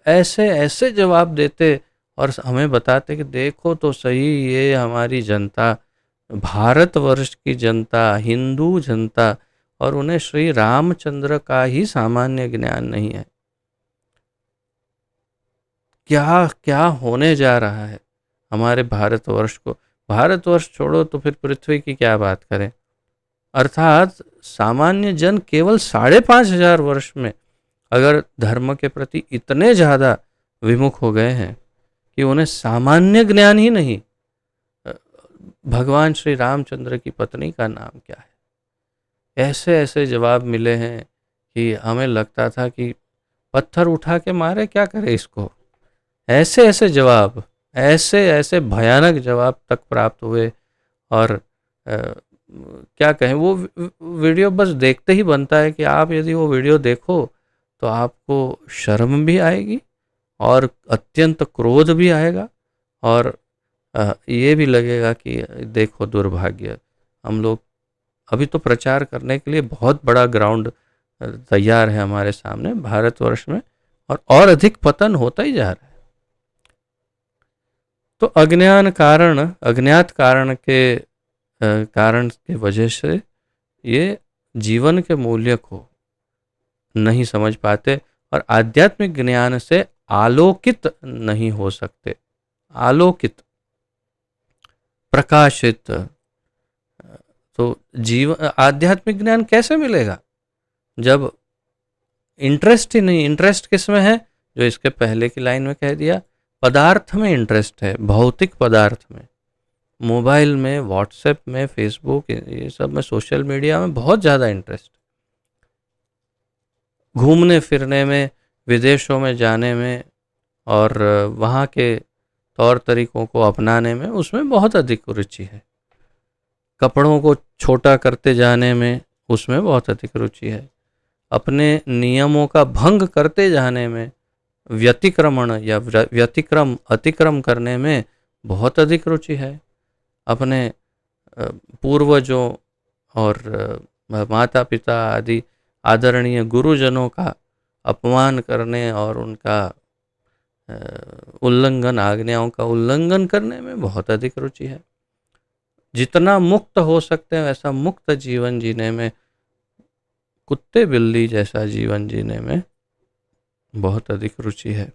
ऐसे ऐसे जवाब देते और हमें बताते कि देखो तो सही, ये हमारी जनता भारतवर्ष की जनता, हिंदू जनता, और उन्हें श्री रामचंद्र का ही सामान्य ज्ञान नहीं है। क्या क्या होने जा रहा है हमारे भारतवर्ष को। भारतवर्ष छोड़ो तो फिर पृथ्वी की क्या बात करें। अर्थात सामान्य जन केवल 5,500 वर्ष में अगर धर्म के प्रति इतने ज़्यादा विमुख हो गए हैं कि उन्हें सामान्य ज्ञान ही नहीं, भगवान श्री रामचंद्र की पत्नी का नाम क्या है, ऐसे ऐसे जवाब मिले हैं कि हमें लगता था कि पत्थर उठा के मारे, क्या करे इसको। ऐसे ऐसे जवाब, ऐसे ऐसे भयानक जवाब तक प्राप्त हुए। और क्या कहें, वो वीडियो बस देखते ही बनता है कि आप यदि वो वीडियो देखो तो आपको शर्म भी आएगी और अत्यंत क्रोध भी आएगा, और ये भी लगेगा कि देखो दुर्भाग्य, हम लोग अभी तो प्रचार करने के लिए बहुत बड़ा ग्राउंड तैयार है हमारे सामने भारतवर्ष में, और अधिक पतन होता ही जा रहा है। तो अज्ञात कारण के वजह से ये जीवन के मूल्य को नहीं समझ पाते और आध्यात्मिक ज्ञान से आलोकित नहीं हो सकते। आलोकित, प्रकाशित, तो जीवन आध्यात्मिक ज्ञान कैसे मिलेगा जब इंटरेस्ट ही नहीं। इंटरेस्ट किस में है, जो इसके पहले की लाइन में कह दिया, पदार्थ में इंटरेस्ट है, भौतिक पदार्थ में, मोबाइल में, व्हाट्सएप में, फेसबुक, ये सब में, सोशल मीडिया में बहुत ज़्यादा इंटरेस्ट। घूमने फिरने में, विदेशों में जाने में और वहाँ के तौर तरीकों को अपनाने में, उसमें बहुत अधिक रुचि है। कपड़ों को छोटा करते जाने में, उसमें बहुत अधिक रुचि है। अपने नियमों का भंग करते जाने में, व्यतिक्रमण या अतिक्रम करने में बहुत अधिक रुचि है। अपने पूर्वजों और माता पिता आदि आदरणीय गुरुजनों का अपमान करने और उनका उल्लंघन, आज्ञाओं का उल्लंघन करने में बहुत अधिक रुचि है। जितना मुक्त हो सकते हैं वैसा मुक्त जीवन जीने में, कुत्ते बिल्ली जैसा जीवन जीने में बहुत अधिक रुचि है।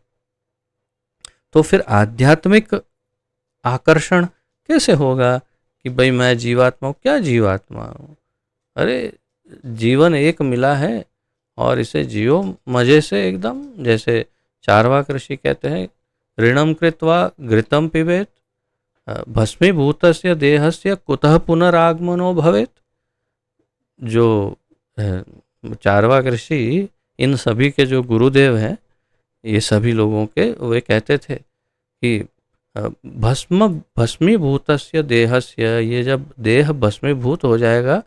तो फिर आध्यात्मिक आकर्षण कैसे होगा कि भाई मैं जीवात्मा हूँ। क्या जीवात्मा हूँ, अरे जीवन एक मिला है और इसे जियो मजे से एकदम। जैसे चार्वाक ऋषि कहते हैं, ऋणम कृत्वा घृतम पिबेत भस्मीभूतस्य देहस्य कुतः पुनरागमनो भवेत। जो चार्वाक ऋषि, इन सभी के जो गुरुदेव हैं, ये सभी लोगों के, वे कहते थे कि भस्मीभूतस्य देहस्य, ये जब देह भस्मीभूत हो जाएगा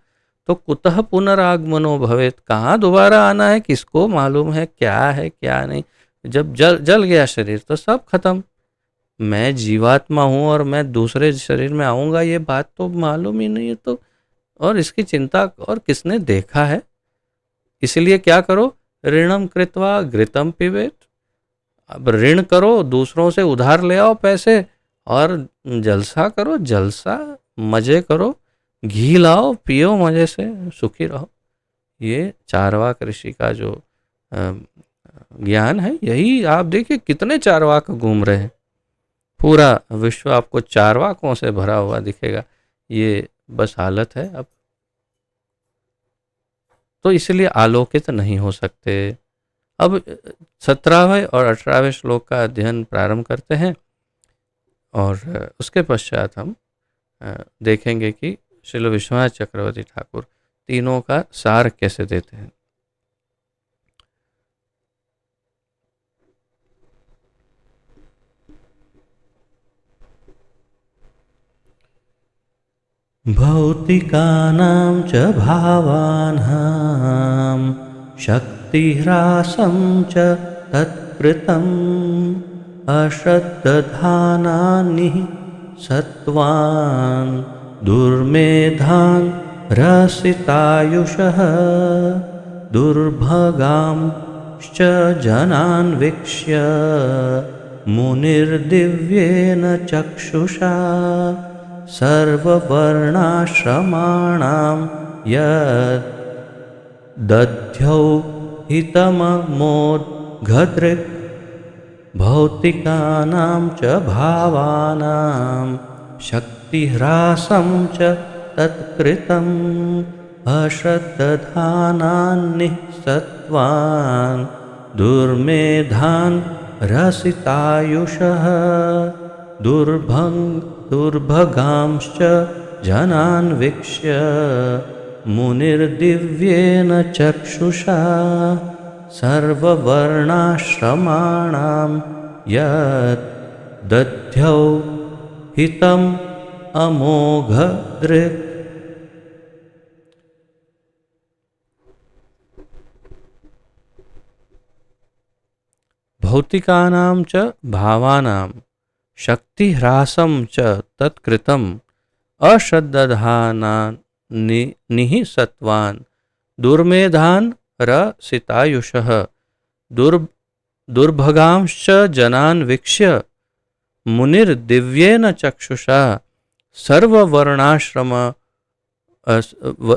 तो कुतः पुनरागमनो भवेत, कहाँ दोबारा आना है किसको मालूम है, क्या है क्या नहीं। जब जल गया शरीर तो सब खत्म। मैं जीवात्मा हूँ और मैं दूसरे शरीर में आऊँगा, ये बात तो मालूम ही नहीं है। तो और इसकी चिंता और किसने देखा है। इसलिए क्या करो, ऋणम कृत्वा घृतम पिबेत। अब ऋण करो, दूसरों से उधार ले आओ पैसे और जलसा करो, जलसा मजे करो, घी लाओ पियो मजे से, सुखी रहो। ये चारवाक ऋषि का जो ज्ञान है, यही आप देखिए कितने चारवाक घूम रहे हैं। पूरा विश्व आपको चारवाकों से भरा हुआ दिखेगा। ये बस हालत है अब। तो इसलिए आलोकित नहीं हो सकते। अब 17वें और 18वें श्लोक का अध्ययन प्रारंभ करते हैं और उसके पश्चात हम देखेंगे कि श्रील विश्वनाथ चक्रवर्ती ठाकुर तीनों का सार कैसे देते हैं। भौतिकानां च भावानां शक्तिह्रासं च तत्कृतम् अश्रद्धानानिः सत्त्वान् दुर्मेधान् रसितायुषः दुर्भगांश्च जनान् वीक्ष्य मुनिर्दिव्येन चक्षुषा सर्ववर्णाश्रमाणां यत् दध्यौ हितममोघदृक् भौतिकानां च भावानां शक्तिह्रासं च तत्कृतम् अश्रद्धधानान्निःसत्त्वान् दुर्मेधान् रसितायुषः दुर्भगांश्च जनान् वीक्ष्य मुनिर्दिव्येन चक्षुषा सर्ववर्णाश्रमाणां यत् दध्यौ हितम् अमोघदृक्। भौतिकानां च भावानां शक्तिह्रासं च तत्कृतम् अश्रद्धधानान्निः सत्त्वान् दुर्मेधान् रसितायुषः दुर्भगांश्च जनान् वीक्ष्य मुनिर्दिव्येन चक्षुषा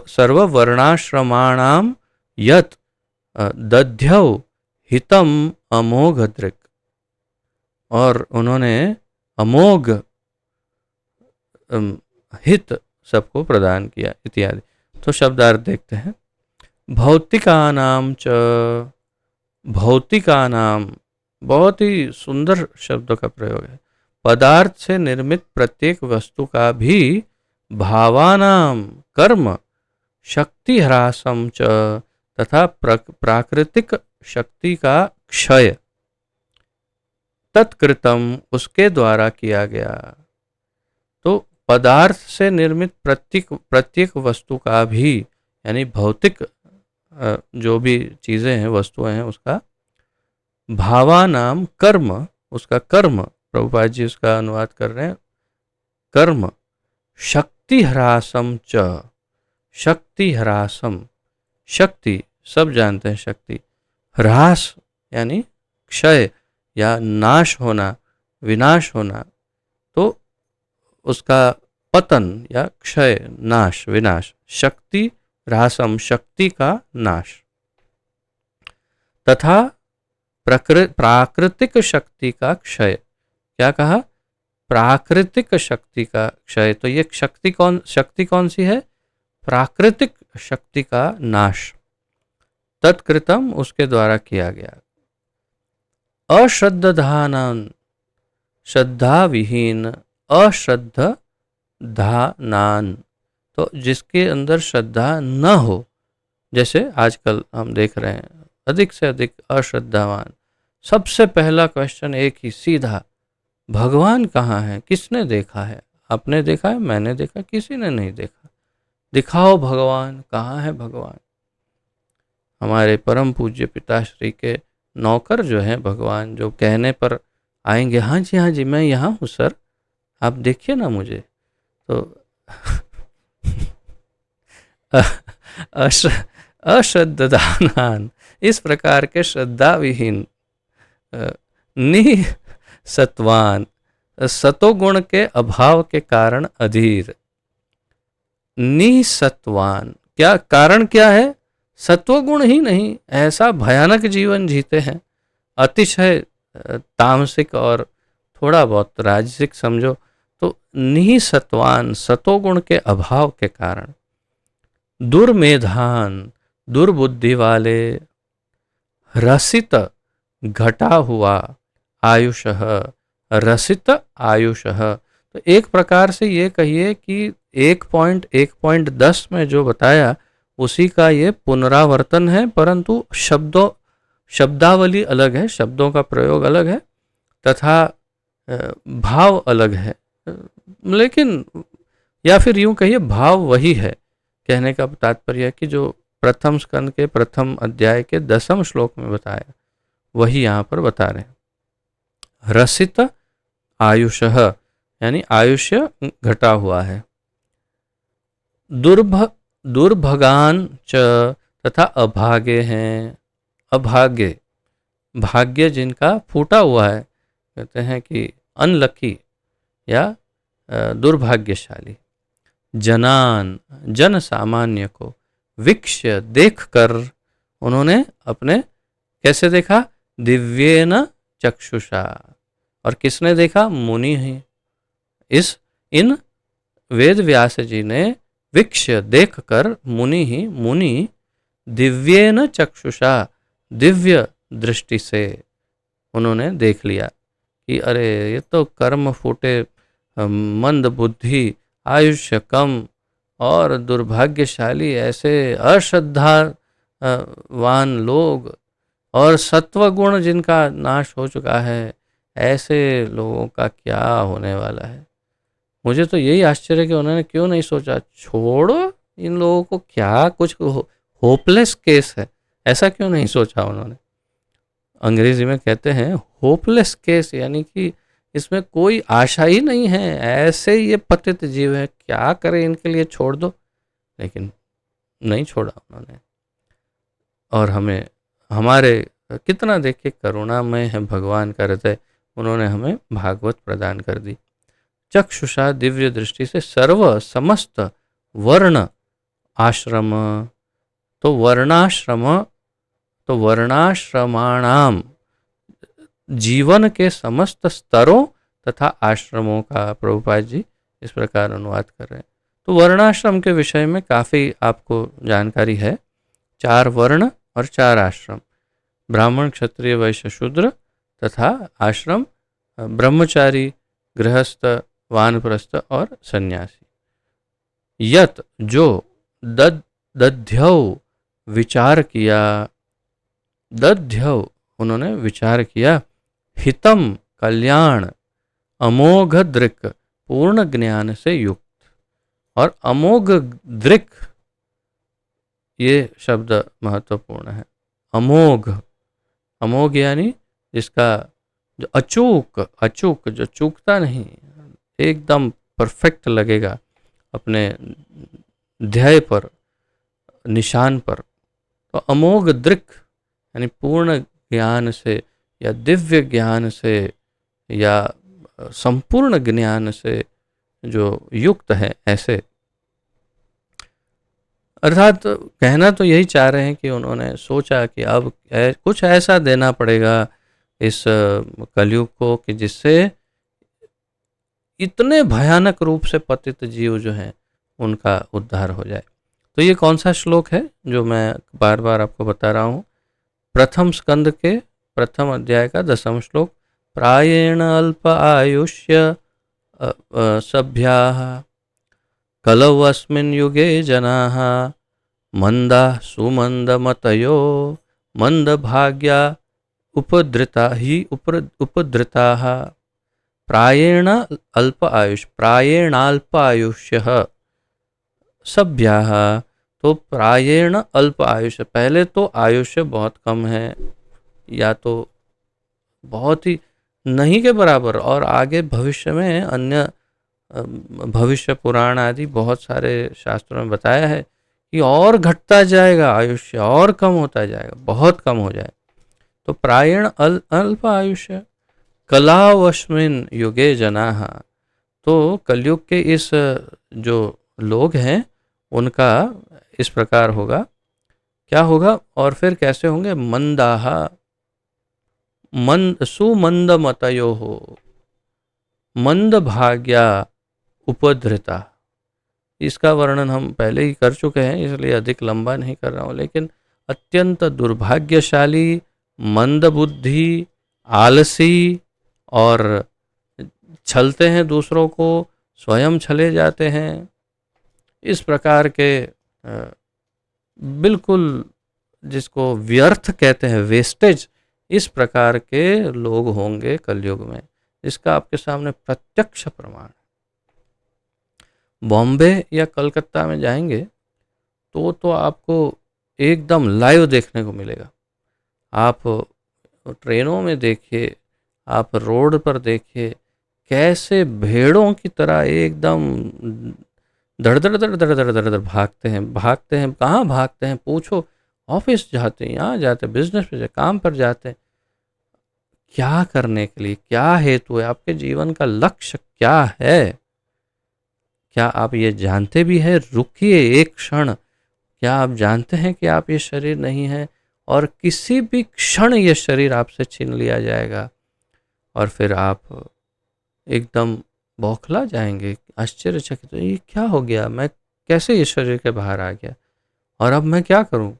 सर्ववर्णाश्रमाणां यत् दध्यौ हितम अमोघदृक्, और उन्होंने अमोघ हित सबको प्रदान किया इत्यादि। तो शब्दार्थ देखते हैं। भौतिकानां च, भौतिकानां बहुत ही सुंदर शब्दों का प्रयोग है। पदार्थ से निर्मित प्रत्येक वस्तु का भी भावानां कर्म शक्ति ह्रासम च तथा प्राकृतिक शक्ति का क्षय तत्कृतम उसके द्वारा किया गया। तो पदार्थ से निर्मित प्रत्येक वस्तु का भी, यानी भौतिक जो भी चीजें हैं, वस्तुएं हैं, उसका भावानाम कर्म, उसका कर्म, प्रभुपाद जी उसका अनुवाद कर रहे हैं, कर्म शक्ति ह्रासम च, शक्ति ह्रासम, शक्ति सब जानते हैं, शक्ति ह्रास यानी क्षय या नाश होना, विनाश होना, तो उसका पतन या क्षय, नाश, विनाश, शक्ति ह्रासम शक्ति का नाश, तथा प्राकृतिक शक्ति का क्षय। क्या कहा? प्राकृतिक शक्ति का क्षय। तो ये शक्ति कौन सी है? प्राकृतिक शक्ति का नाश तत्कृतम उसके द्वारा किया गया। अश्रद्धानान, श्रद्धा विहीन, अश्रद्धानान, तो जिसके अंदर श्रद्धा न हो, जैसे आजकल हम देख रहे हैं अधिक से अधिक अश्रद्धावान। सबसे पहला क्वेश्चन एक ही सीधा, भगवान कहाँ है? किसने देखा है? आपने देखा है? मैंने देखा? किसी ने नहीं देखा। दिखाओ भगवान, कहाँ है भगवान? हमारे परम पूज्य पिताश्री के नौकर जो हैं भगवान, जो कहने पर आएंगे, हाँ जी मैं यहाँ हूँ सर, आप देखिए ना मुझे। तो अश्रद्धानान, इस प्रकार के श्रद्धा विहीन, निसत्वान, सतोगुण के अभाव के कारण अधीर। निसत्वान, क्या कारण क्या है? सत्वगुण ही नहीं, ऐसा भयानक जीवन जीते हैं, अतिशय तामसिक और थोड़ा बहुत राजसिक समझो। तो निसत्वान, सतोगुण के अभाव के कारण, दुर्मेधान, दुर्बुद्धि वाले, रसित, घटा हुआ, आयुषः, रसित आयुषः। तो एक प्रकार से ये कहिए कि 1.10 में जो बताया उसी का ये पुनरावर्तन है, परंतु शब्दावली अलग है, शब्दों का प्रयोग अलग है तथा भाव अलग है। लेकिन या फिर यूं कहिए भाव वही है। कहने का तात्पर्य कि जो प्रथम स्कंद के प्रथम अध्याय के 10वें श्लोक में बताया वही यहाँ पर बता रहे हैं। रसित आयुषः यानी आयुष्य घटा हुआ है। दुर्भगान च, तथा अभागे हैं। अभागे, भाग्य जिनका फूटा हुआ है, कहते हैं कि अनलकी या दुर्भाग्यशाली जनान, जन सामान्य को, वीक्ष्य देखकर, उन्होंने अपने कैसे देखा, दिव्येन चक्षुषा, और किसने देखा, मुनि ही। इन वेद व्यास जी ने वीक्ष्य देखकर, मुनि ही, मुनि दिव्येन चक्षुषा, दिव्य दृष्टि से उन्होंने देख लिया कि अरे ये तो कर्म फूटे, मंद बुद्धि, आयुष्य कम और दुर्भाग्यशाली ऐसे अश्रद्धा वान लोग और सत्वगुण जिनका नाश हो चुका है, ऐसे लोगों का क्या होने वाला है। मुझे तो यही आश्चर्य कि उन्होंने क्यों नहीं सोचा छोड़ो इन लोगों को, क्या कुछ होपलेस केस है, ऐसा क्यों नहीं सोचा उन्होंने। अंग्रेजी में कहते हैं होपलेस केस, यानी कि इसमें कोई आशा ही नहीं है, ऐसे ये पतित जीव है, क्या करें इनके लिए, छोड़ दो। लेकिन नहीं छोड़ा उन्होंने। और हमें हमारे कितना देखिए करुणामय है भगवान का हृदय, उन्होंने हमें भागवत प्रदान कर दी। चक्षुषा, दिव्य दृष्टि से, सर्व समस्त वर्ण आश्रम, तो वर्णाश्रमाणाम, जीवन के समस्त स्तरों तथा आश्रमों का प्रभुपाद जी इस प्रकार अनुवाद कर रहे हैं। तो वर्णाश्रम के विषय में काफ़ी आपको जानकारी है। 4 वर्ण और 4 आश्रम, ब्राह्मण, क्षत्रिय, वैश्य, शूद्र, तथा आश्रम ब्रह्मचारी, गृहस्थ, वानप्रस्थ और सन्यासी। यत, जो, दध्यौ, विचार किया, दध्यौ उन्होंने विचार किया, हितम, कल्याण, अमोघ दृक्, पूर्ण ज्ञान से युक्त। और अमोघ दृक्, ये शब्द महत्वपूर्ण है। अमोघ, अमोघ यानी जिसका जो अचूक जो चूकता नहीं, एकदम परफेक्ट लगेगा अपने ध्येय पर, निशान पर। तो अमोघ दृक् यानी पूर्ण ज्ञान से या दिव्य ज्ञान से या संपूर्ण ज्ञान से जो युक्त है, ऐसे। अर्थात कहना तो यही चाह रहे हैं कि उन्होंने सोचा कि अब कुछ ऐसा देना पड़ेगा इस कलयुग को कि जिससे इतने भयानक रूप से पतित जीव जो हैं उनका उद्धार हो जाए। तो ये कौन सा श्लोक है जो मैं बार बार आपको बता रहा हूँ, प्रथम स्कंद के प्रथम अध्याय का 10वां श्लोक। प्रायेण अल्प आयुष्य सभ्याः कलौ अस्मिन् युगे जनाः मंदा सुमंदमतयो मंदभाग्या उपद्रताः प्रायेण अल्प आयुष्य, प्रायेणाल्प आयुष्य सभ्याः। तो प्रायेण अल्प आयुष्य, पहले तो आयुष्य बहुत कम है या तो बहुत ही नहीं के बराबर, और आगे भविष्य में अन्य भविष्य पुराण आदि बहुत सारे शास्त्रों में बताया है कि और घटता जाएगा आयुष्य, और कम होता जाएगा, बहुत कम हो जाए। तो प्रायेण अल्प आयुष्य, कलावस्मिन् युगे जनाः, तो कलयुग के इस जो लोग हैं उनका इस प्रकार होगा, क्या होगा और फिर कैसे होंगे, मंदाः, सुमंदमतयो हो, मंद भाग्या उपद्रता। इसका वर्णन हम पहले ही कर चुके हैं, इसलिए अधिक लंबा नहीं कर रहा हूँ। लेकिन अत्यंत दुर्भाग्यशाली, मंदबुद्धि, आलसी और छलते हैं दूसरों को, स्वयं छले जाते हैं, इस प्रकार के बिल्कुल जिसको व्यर्थ कहते हैं, वेस्टेज, इस प्रकार के लोग होंगे कलयुग में। इसका आपके सामने प्रत्यक्ष प्रमाण। बॉम्बे या कलकत्ता में जाएंगे तो आपको एकदम लाइव देखने को मिलेगा। आप ट्रेनों में देखिए, आप रोड पर देखिए, कैसे भेड़ों की तरह एकदम धड़ धड़ धड़ धड़ धड़ धड़ भागते हैं। कहाँ भागते हैं पूछो, ऑफिस जाते हैं, यहाँ जाते हैं, बिजनेस पे काम पर जाते हैं। क्या करने के लिए, क्या हेतु है, आपके जीवन का लक्ष्य क्या है, क्या आप ये जानते भी हैं? रुकिए एक क्षण, क्या आप जानते हैं कि आप ये शरीर नहीं है और किसी भी क्षण ये शरीर आपसे छीन लिया जाएगा और फिर आप एकदम बौखला जाएंगे, आश्चर्यचकित, ये क्या हो गया, मैं कैसे ये शरीर के बाहर आ गया और अब मैं क्या करूं?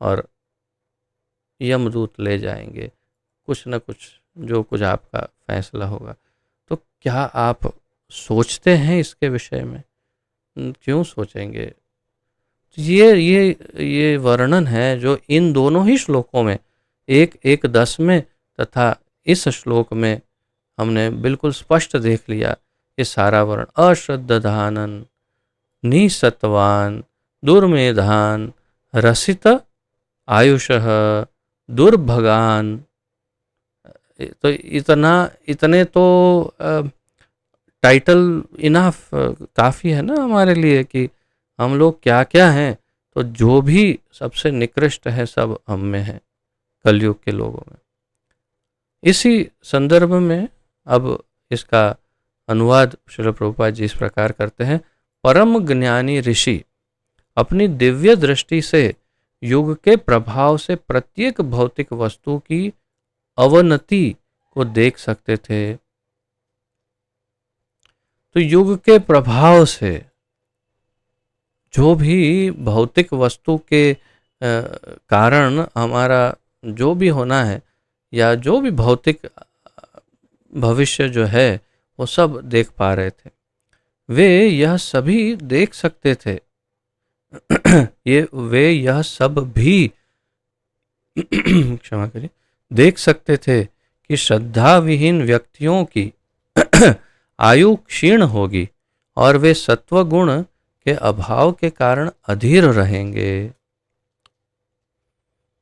और यमदूत ले जाएंगे, कुछ न कुछ, जो कुछ आपका फैसला होगा। तो क्या आप सोचते हैं इसके विषय में? क्यों सोचेंगे? तो ये वर्णन है जो इन दोनों ही श्लोकों में, एक एक 10 में तथा इस श्लोक में हमने बिल्कुल स्पष्ट देख लिया। ये सारा वर्ण, अश्रद्धानन, निसत्वान, दुर्मेधान, रसित आयुषः, दुर्भगान, तो इतने तो टाइटल इनफ काफ़ी है ना हमारे लिए कि हम लोग क्या क्या हैं। तो जो भी सबसे निकृष्ट है सब हम में है, कलयुग के लोगों में। इसी संदर्भ में अब इसका अनुवाद श्रील प्रभुपाद जी इस प्रकार करते हैं। परम ज्ञानी ऋषि अपनी दिव्य दृष्टि से युग के प्रभाव से प्रत्येक भौतिक वस्तु की अवनति को देख सकते थे। तो युग के प्रभाव से जो भी भौतिक वस्तु के कारण हमारा जो भी होना है या जो भी भौतिक भविष्य जो है वो सब देख पा रहे थे। वे यह सभी देख सकते थे वे यह सब भी क्षमा करिए, देख सकते थे कि श्रद्धा विहीन व्यक्तियों की आयु क्षीण होगी और वे सत्व गुण के अभाव के कारण अधीर रहेंगे।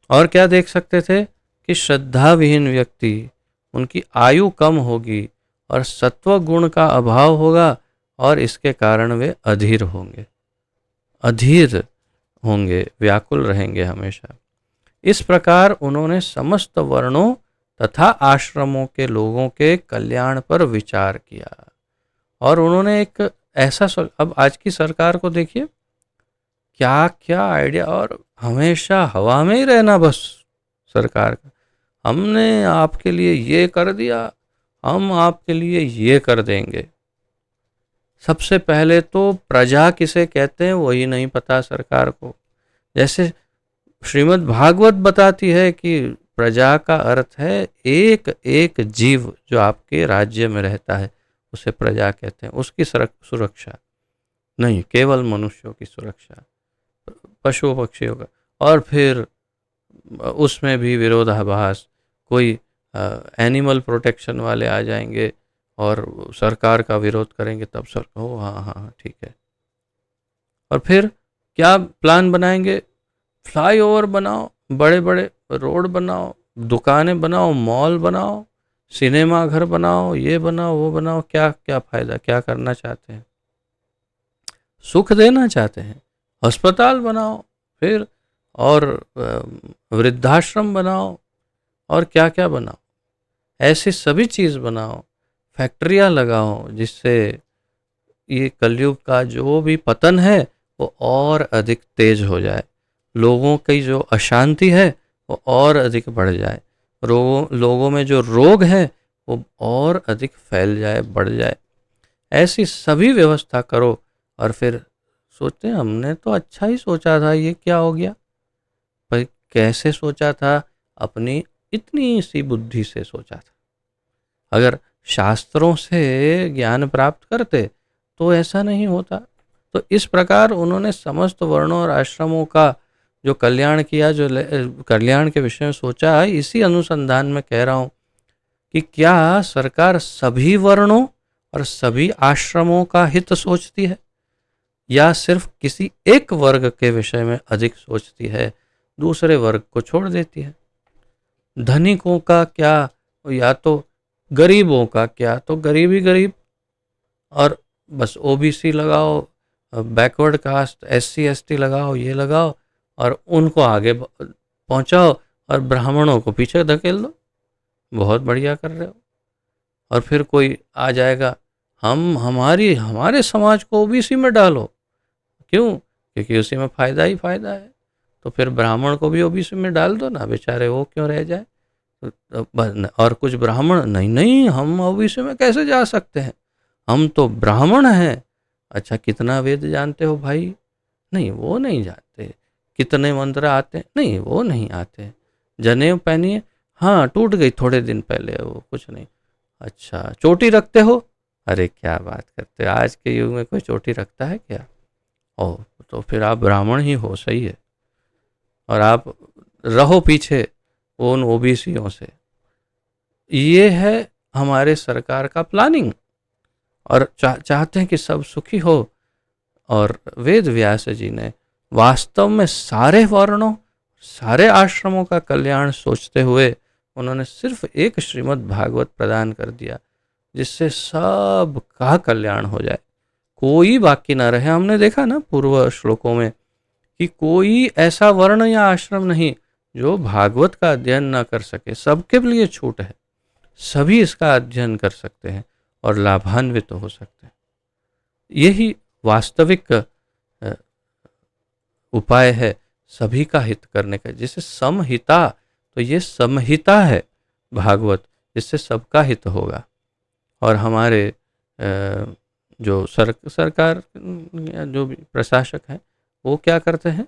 और क्या देख सकते थे कि श्रद्धा विहीन व्यक्ति, उनकी आयु कम होगी और सत्व गुण का अभाव होगा और इसके कारण वे अधीर होंगे, व्याकुल रहेंगे हमेशा। इस प्रकार उन्होंने समस्त वर्णों तथा आश्रमों के लोगों के कल्याण पर विचार किया और उन्होंने एक ऐसा, अब आज की सरकार को देखिए, क्या क्या आइडिया, और हमेशा हवा में ही रहना बस सरकार का। हमने आपके लिए ये कर दिया, हम आपके लिए ये कर देंगे। सबसे पहले तो प्रजा किसे कहते हैं वही नहीं पता सरकार को। जैसे श्रीमद् भागवत बताती है कि प्रजा का अर्थ है एक एक जीव जो आपके राज्य में रहता है, उसे प्रजा कहते हैं। उसकी सुरक्षा नहीं, केवल मनुष्यों की सुरक्षा, पशु पक्षियों का। और फिर उसमें भी विरोधाभास, कोई एनिमल प्रोटेक्शन वाले आ जाएंगे और सरकार का विरोध करेंगे, तब सर हो हाँ हाँ हाँ ठीक है। और फिर क्या प्लान बनाएंगे? फ्लाईओवर बनाओ, बड़े बड़े रोड बनाओ, दुकानें बनाओ, मॉल बनाओ, सिनेमा घर बनाओ, ये बनाओ वो बनाओ। क्या क्या फायदा, क्या करना चाहते हैं? सुख देना चाहते हैं। अस्पताल बनाओ, फिर और वृद्धाश्रम बनाओ, और क्या क्या बनाओ, ऐसी सभी चीज़ बनाओ, फैक्ट्रियां लगाओ, जिससे ये कलयुग का जो भी पतन है वो और अधिक तेज हो जाए, लोगों की जो अशांति है वो और अधिक बढ़ जाए, लोगों में जो रोग है वो और अधिक फैल जाए, बढ़ जाए। ऐसी सभी व्यवस्था करो और फिर सोचते हैं हमने तो अच्छा ही सोचा था, ये क्या हो गया? पर कैसे सोचा था? अपनी इतनी सी बुद्धि से सोचा था। अगर शास्त्रों से ज्ञान प्राप्त करते तो ऐसा नहीं होता। तो इस प्रकार उन्होंने समस्त वर्णों और आश्रमों का जो कल्याण किया, जो कल्याण के विषय में सोचा, इसी अनुसंधान में कह रहा हूँ कि क्या सरकार सभी वर्णों और सभी आश्रमों का हित सोचती है या सिर्फ किसी एक वर्ग के विषय में अधिक सोचती है, दूसरे वर्ग को छोड़ देती है? धनिकों का क्या, या तो गरीबों का क्या, तो गरीब ही गरीब, और बस ओबीसी लगाओ, बैकवर्ड कास्ट, एससी एसटी लगाओ, ये लगाओ और उनको आगे पहुंचाओ और ब्राह्मणों को पीछे धकेल दो। बहुत बढ़िया कर रहे हो। और फिर कोई आ जाएगा हमारे समाज को ओबीसी में डालो। क्यों? क्योंकि उसी में फ़ायदा ही फ़ायदा है। तो फिर ब्राह्मण को भी ओबीसी में डाल दो ना, बेचारे वो क्यों रह जाए। और कुछ ब्राह्मण, नहीं नहीं हम ओबीसी में कैसे जा सकते हैं, हम तो ब्राह्मण हैं। अच्छा, कितना वेद जानते हो भाई? नहीं वो नहीं जानते। कितने मंत्र आते हैं? नहीं वो नहीं आते। जनेऊ पहनिए? हाँ टूट गई थोड़े दिन पहले, वो कुछ नहीं। अच्छा, चोटी रखते हो? अरे क्या बात करते हो, आज के युग में कोई चोटी रखता है क्या? ओह, तो फिर आप ब्राह्मण ही हो, सही है। और आप रहो पीछे उन ओबीसियों से। ये है हमारे सरकार का प्लानिंग। और चाहते हैं कि सब सुखी हो। और वेद व्यास जी ने वास्तव में सारे वर्णों, सारे आश्रमों का कल्याण सोचते हुए उन्होंने सिर्फ एक श्रीमद् भागवत प्रदान कर दिया, जिससे सब का कल्याण हो जाए, कोई बाकी ना रहे। हमने देखा ना पूर्व श्लोकों में कि कोई ऐसा वर्ण या आश्रम नहीं जो भागवत का अध्ययन ना कर सके। सबके लिए छूट है, सभी इसका अध्ययन कर सकते हैं और लाभान्वित हो सकते हैं। यही वास्तविक उपाय है सभी का हित करने का। जैसे समहिता, तो ये समहिता है भागवत, जिससे सबका हित होगा। और हमारे जो सरकार या जो भी प्रशासक हैं वो क्या करते हैं,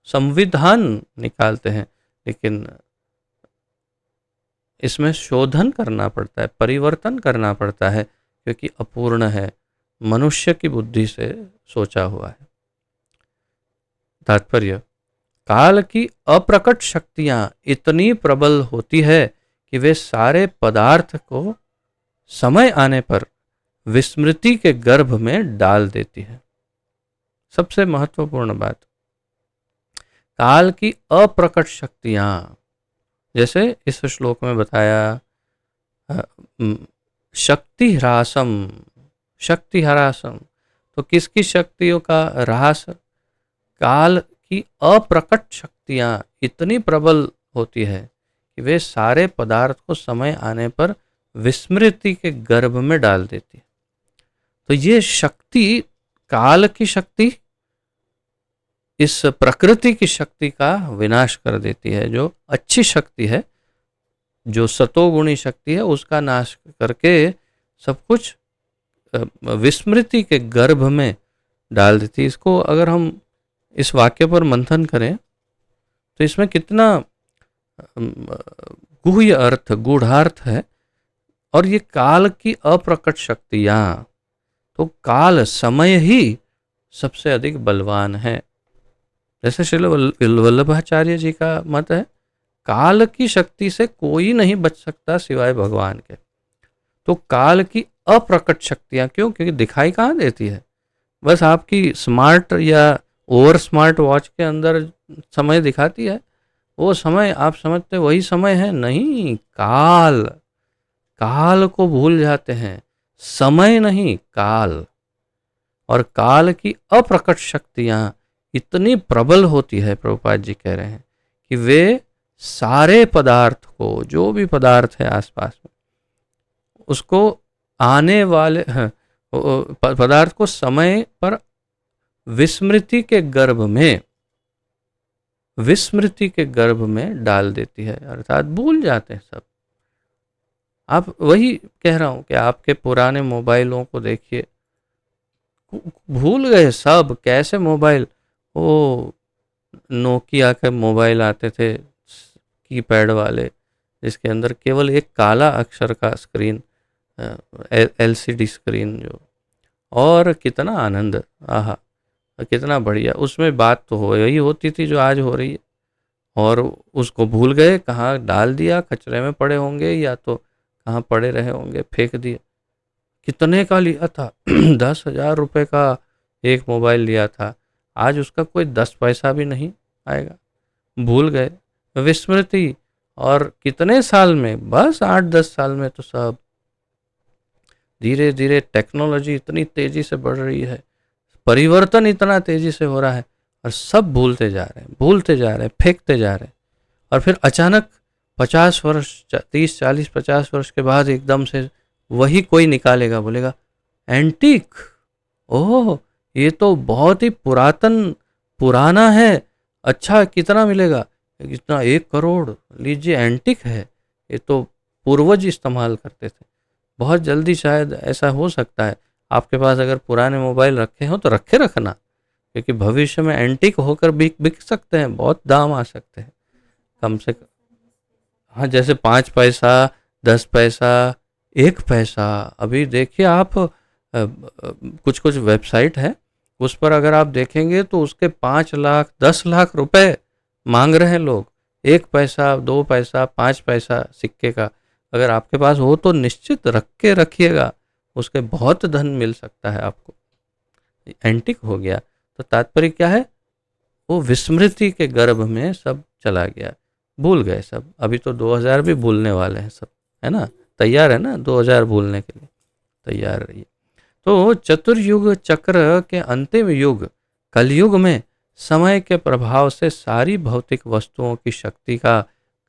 संविधान निकालते हैं, लेकिन इसमें शोधन करना पड़ता है, परिवर्तन करना पड़ता है, क्योंकि अपूर्ण है, मनुष्य की बुद्धि से सोचा हुआ है। तात्पर्य, काल की अप्रकट शक्तियां इतनी प्रबल होती है कि वे सारे पदार्थ को समय आने पर विस्मृति के गर्भ में डाल देती है। सबसे महत्वपूर्ण बात, काल की अप्रकट शक्तियां, जैसे इस श्लोक में बताया, शक्ति ह्रासम, शक्ति ह्रासम, तो किसकी शक्तियों का ह्रास? काल की अप्रकट शक्तियां इतनी प्रबल होती है कि वे सारे पदार्थ को समय आने पर विस्मृति के गर्भ में डाल देती है। तो ये शक्ति, काल की शक्ति इस प्रकृति की शक्ति का विनाश कर देती है। जो अच्छी शक्ति है, जो सतोगुणी शक्ति है, उसका नाश करके सब कुछ विस्मृति के गर्भ में डाल देती है। इसको अगर हम इस वाक्य पर मंथन करें तो इसमें कितना गुह्य अर्थ, गूढ़ार्थ है। और ये काल की अप्रकट शक्तियां, तो काल, समय ही सबसे अधिक बलवान है। जैसे श्रील वल्लभाचार्य जी का मत है, काल की शक्ति से कोई नहीं बच सकता सिवाय भगवान के। तो काल की अप्रकट शक्तियां, क्यों? क्योंकि दिखाई कहाँ देती है, बस आपकी स्मार्ट या ओवर स्मार्ट वॉच के अंदर समय दिखाती है। वो समय आप समझते वही समय है, नहीं, काल, काल को भूल जाते हैं, समय नहीं, काल। और काल की अप्रकट शक्तियां इतनी प्रबल होती है, प्रभुपाद जी कह रहे हैं, कि वे सारे पदार्थ को, जो भी पदार्थ है आसपास में, उसको आने वाले पदार्थ को समय पर विस्मृति के गर्भ में, विस्मृति के गर्भ में डाल देती है, अर्थात भूल जाते हैं सब। आप, वही कह रहा हूं कि आपके पुराने मोबाइलों को देखिए, भूल गए सब कैसे मोबाइल, वो नोकिया के मोबाइल आते थे कीपैड वाले, जिसके अंदर केवल एक काला अक्षर का स्क्रीन, एलसीडी स्क्रीन, जो, और कितना आनंद, आहा कितना बढ़िया। उसमें बात तो हो रही होती थी जो आज हो रही है, और उसको भूल गए, कहाँ डाल दिया, कचरे में पड़े होंगे या तो कहाँ पड़े रहे होंगे, फेंक दिए। कितने का लिया था 10,000 रुपये का एक मोबाइल लिया था, आज उसका कोई 10 पैसा भी नहीं आएगा। भूल गए, विस्मृति। और कितने साल में, बस 8-10 साल में तो सब धीरे धीरे, टेक्नोलॉजी इतनी तेजी से बढ़ रही है, परिवर्तन इतना तेजी से हो रहा है, और सब भूलते जा रहे हैं, भूलते जा रहे हैं, फेंकते जा रहे हैं। और फिर अचानक 50 वर्ष, 30, 40, 50 वर्ष के बाद एकदम से वही कोई निकालेगा, बोलेगा एंटीक, ओह ये तो बहुत ही पुराना है, अच्छा कितना मिलेगा, इतना 1 करोड़, लीजिए एंटीक है, ये तो पूर्वज इस्तेमाल करते थे। बहुत जल्दी शायद ऐसा हो सकता है, आपके पास अगर पुराने मोबाइल रखे हो तो रखे रखना, क्योंकि भविष्य में एंटीक होकर बिक बिक सकते हैं, बहुत दाम आ सकते हैं कम से कम। हाँ, जैसे 5 पैसा, 10 पैसा, 1 पैसा, अभी देखिए आप कुछ कुछ वेबसाइट है, उस पर अगर आप देखेंगे तो उसके 5 लाख 10 लाख रुपए मांग रहे हैं लोग। 1 पैसा, 2 पैसा, 5 पैसा सिक्के का अगर आपके पास हो तो निश्चित रख के रखिएगा, उसके बहुत धन मिल सकता है आपको। एंटिक हो गया तो तात्पर्य क्या है, वो विस्मृति के गर्भ में सब चला गया, भूल गए सब। अभी तो 2000 भी भूलने वाले हैं सब, है ना, तैयार है ना 2000 भूलने के लिए, तैयार रहिए। तो चतुर्युग चक्र के अंतिम युग कलयुग में समय के प्रभाव से सारी भौतिक वस्तुओं की शक्ति का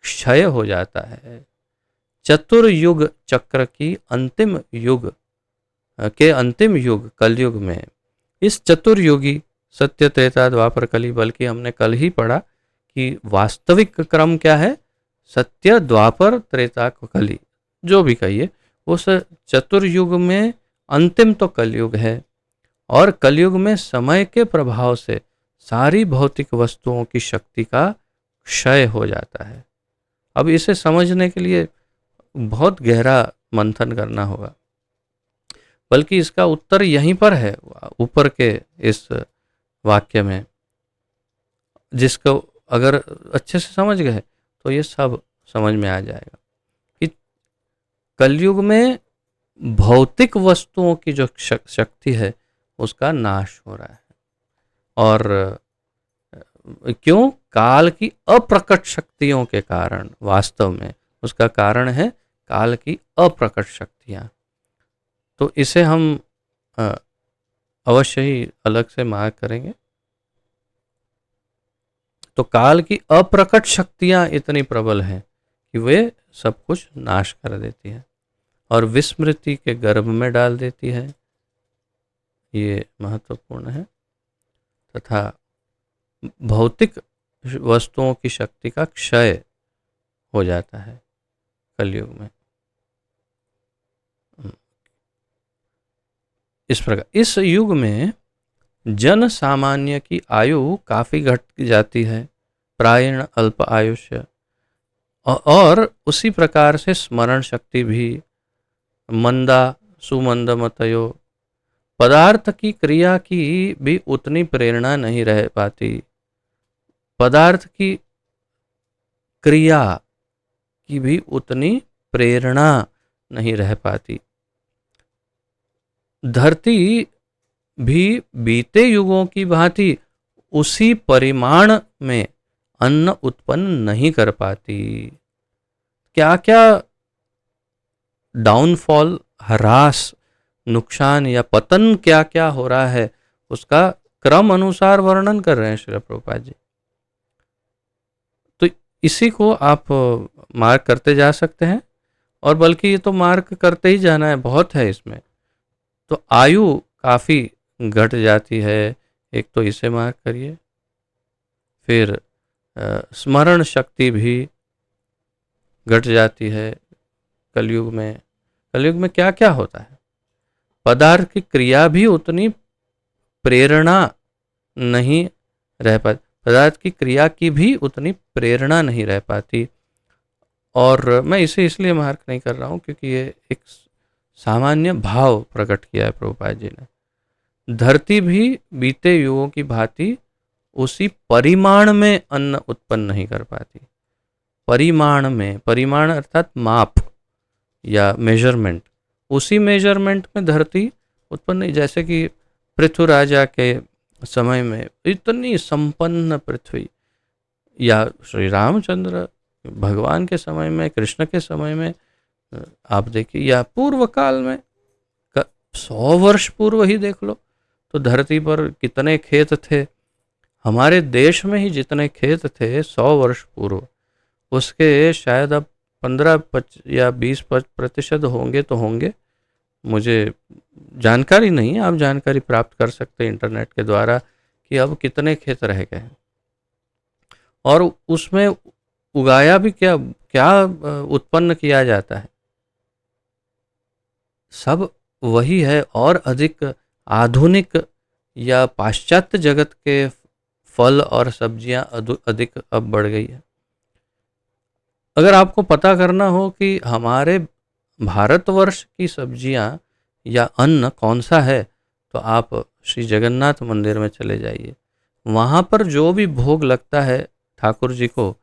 क्षय हो जाता है। चतुर्युग चक्र की अंतिम युग के अंतिम युग कलयुग में इस चतुर्युगी सत्य त्रेता द्वापर कली, बल्कि हमने कल ही पढ़ा कि वास्तविक क्रम क्या है, सत्य द्वापर त्रेता कली, जो भी कहिए, उस चतुर्युग में अंतिम तो कलयुग है, और कलयुग में समय के प्रभाव से सारी भौतिक वस्तुओं की शक्ति का क्षय हो जाता है। अब इसे समझने के लिए बहुत गहरा मंथन करना होगा, बल्कि इसका उत्तर यहीं पर है ऊपर के इस वाक्य में, जिसको अगर अच्छे से समझ गए तो ये सब समझ में आ जाएगा कि कलयुग में भौतिक वस्तुओं की जो शक्ति है उसका नाश हो रहा है। और क्यों, काल की अप्रकट शक्तियों के कारण, वास्तव में उसका कारण है काल की अप्रकट शक्तियाँ। तो इसे हम अवश्य ही अलग से मार्क करेंगे। तो काल की अप्रकट शक्तियाँ इतनी प्रबल हैं कि वे सब कुछ नाश कर देती हैं और विस्मृति के गर्भ में डाल देती है, ये महत्वपूर्ण है। तथा भौतिक वस्तुओं की शक्ति का क्षय हो जाता है कलयुग में। इस प्रकार इस युग में जन सामान्य की आयु काफी घट जाती है, प्रायण अल्प आयुष्य, और उसी प्रकार से स्मरण शक्ति भी मंदा सुमंदमतयो, पदार्थ की क्रिया की भी उतनी प्रेरणा नहीं रह पाती, पदार्थ की क्रिया की भी उतनी प्रेरणा नहीं रह पाती। धरती भी बीते युगों की भांति उसी परिमाण में अन्न उत्पन्न नहीं कर पाती। क्या क्या डाउनफॉल, ह्रास, नुकसान या पतन क्या क्या हो रहा है उसका क्रम अनुसार वर्णन कर रहे हैं श्रील प्रभुपाद जी। तो इसी को आप मार्क करते जा सकते हैं, और बल्कि ये तो मार्क करते ही जाना है, बहुत है इसमें। तो आयु काफ़ी घट जाती है, एक तो इसे मार्क करिए। फिर स्मरण शक्ति भी घट जाती है कलयुग में। कलयुग में क्या क्या होता है, पदार्थ की क्रिया भी उतनी प्रेरणा नहीं रह पाती, पदार्थ की क्रिया की भी उतनी प्रेरणा नहीं रह पाती। और मैं इसे इसलिए मार्क नहीं कर रहा हूँ क्योंकि ये एक सामान्य भाव प्रकट किया है प्रभुपाद जी ने। धरती भी बीते युगों की भांति उसी परिमाण में अन्न उत्पन्न नहीं कर पाती। परिमाण में, परिमाण अर्थात माप या मेजरमेंट, उसी मेजरमेंट में धरती उत्पन्न नहीं। जैसे कि पृथु राजा के समय में इतनी संपन्न पृथ्वी, या श्री रामचंद्र भगवान के समय में, कृष्ण के समय में आप देखिए, या पूर्व काल में 100 वर्ष पूर्व ही देख लो तो धरती पर कितने खेत थे। हमारे देश में ही जितने खेत थे 100 वर्ष पूर्व, उसके शायद अब 15 या 20% होंगे तो होंगे, मुझे जानकारी नहीं है, आप जानकारी प्राप्त कर सकते हैं इंटरनेट के द्वारा कि अब कितने खेत रह गए हैं और उसमें उगाया भी क्या क्या उत्पन्न किया जाता है, सब वही है और अधिक आधुनिक या पाश्चात्य जगत के फल और सब्जियां अधिक अब बढ़ गई है। अगर आपको पता करना हो कि हमारे भारतवर्ष की सब्जियां या अन्न कौन सा है, तो आप श्री जगन्नाथ मंदिर में चले जाइए। वहाँ पर जो भी भोग लगता है ठाकुर जी को,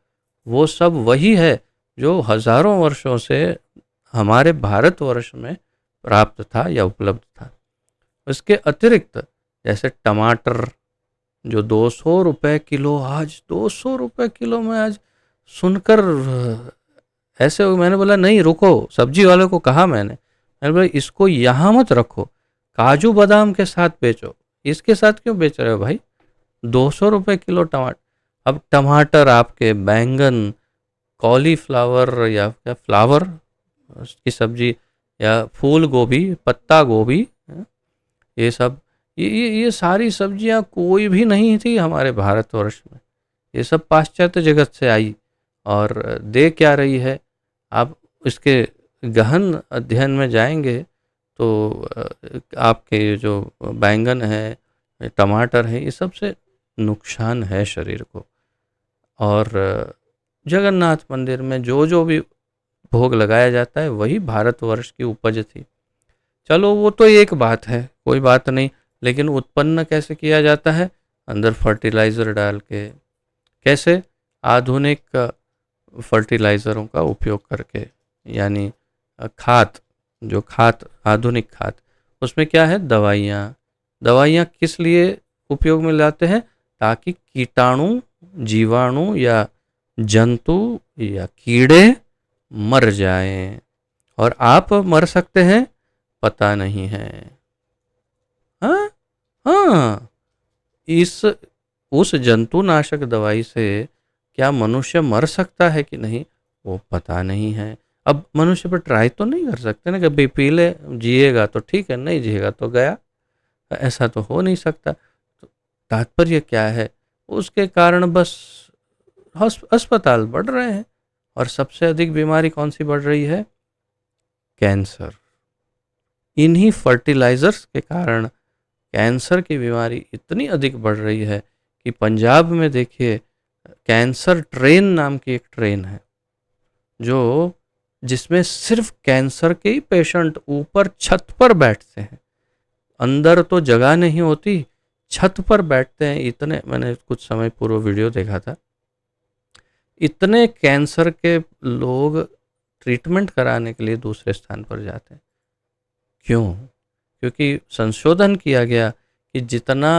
वो सब वही है जो हजारों वर्षों से हमारे भारतवर्ष में प्राप्त था या उपलब्ध था। इसके अतिरिक्त जैसे टमाटर जो 200 रुपये किलो, आज 200 रुपये किलो में, आज सुनकर ऐसे मैंने बोला नहीं रुको, सब्जी वाले को कहा मैंने बोला इसको यहाँ मत रखो, काजू बादाम के साथ बेचो, इसके साथ क्यों बेच रहे हो भाई, 200 रुपये किलो टमाटर। अब टमाटर आपके, बैंगन, कॉलीफ्लावर या क्या फ्लावर की सब्जी, या फूल गोभी, पत्ता गोभी, ये सब ये सारी सब्जियां कोई भी नहीं थी हमारे भारतवर्ष में, ये सब पाश्चात्य जगत से आई और दे क्या रही है। आप इसके गहन अध्ययन में जाएंगे तो आपके जो बैंगन है, टमाटर है, ये सबसे नुकसान है शरीर को। और जगन्नाथ मंदिर में जो जो भी भोग लगाया जाता है वही भारतवर्ष की उपज थी। चलो वो तो एक बात है, कोई बात नहीं, लेकिन उत्पन्न कैसे किया जाता है, अंदर फर्टिलाइज़र डाल के, कैसे, आधुनिक फर्टिलाइज़रों का उपयोग करके, यानी खाद, जो खाद, आधुनिक खाद, उसमें क्या है, दवाइयाँ। दवाइयाँ किस लिए उपयोग में लाते हैं, ताकि कीटाणु, जीवाणु या जंतु या कीड़े मर जाएं, और आप मर सकते हैं पता नहीं है। हाँ हाँ, इस उस जंतुनाशक दवाई से क्या मनुष्य मर सकता है कि नहीं, वो पता नहीं है। अब मनुष्य पर ट्राई तो नहीं कर सकते ना, कि पी ले, जिएगा तो ठीक है, नहीं जिएगा तो गया, ऐसा तो हो नहीं सकता। तो तात्पर्य क्या है, उसके कारण बस अस्पताल बढ़ रहे हैं, और सबसे अधिक बीमारी कौन सी बढ़ रही है, कैंसर। इन्हीं फर्टिलाइजर्स के कारण कैंसर की बीमारी इतनी अधिक बढ़ रही है कि पंजाब में देखिए, कैंसर ट्रेन नाम की एक ट्रेन है जो, जिसमें सिर्फ कैंसर के ही पेशेंट ऊपर छत पर बैठते हैं, अंदर तो जगह नहीं होती, छत पर बैठते हैं। इतने, मैंने कुछ समय पूर्व वीडियो देखा था, इतने कैंसर के लोग ट्रीटमेंट कराने के लिए दूसरे स्थान पर जाते हैं। क्यों? क्योंकि संशोधन किया गया कि जितना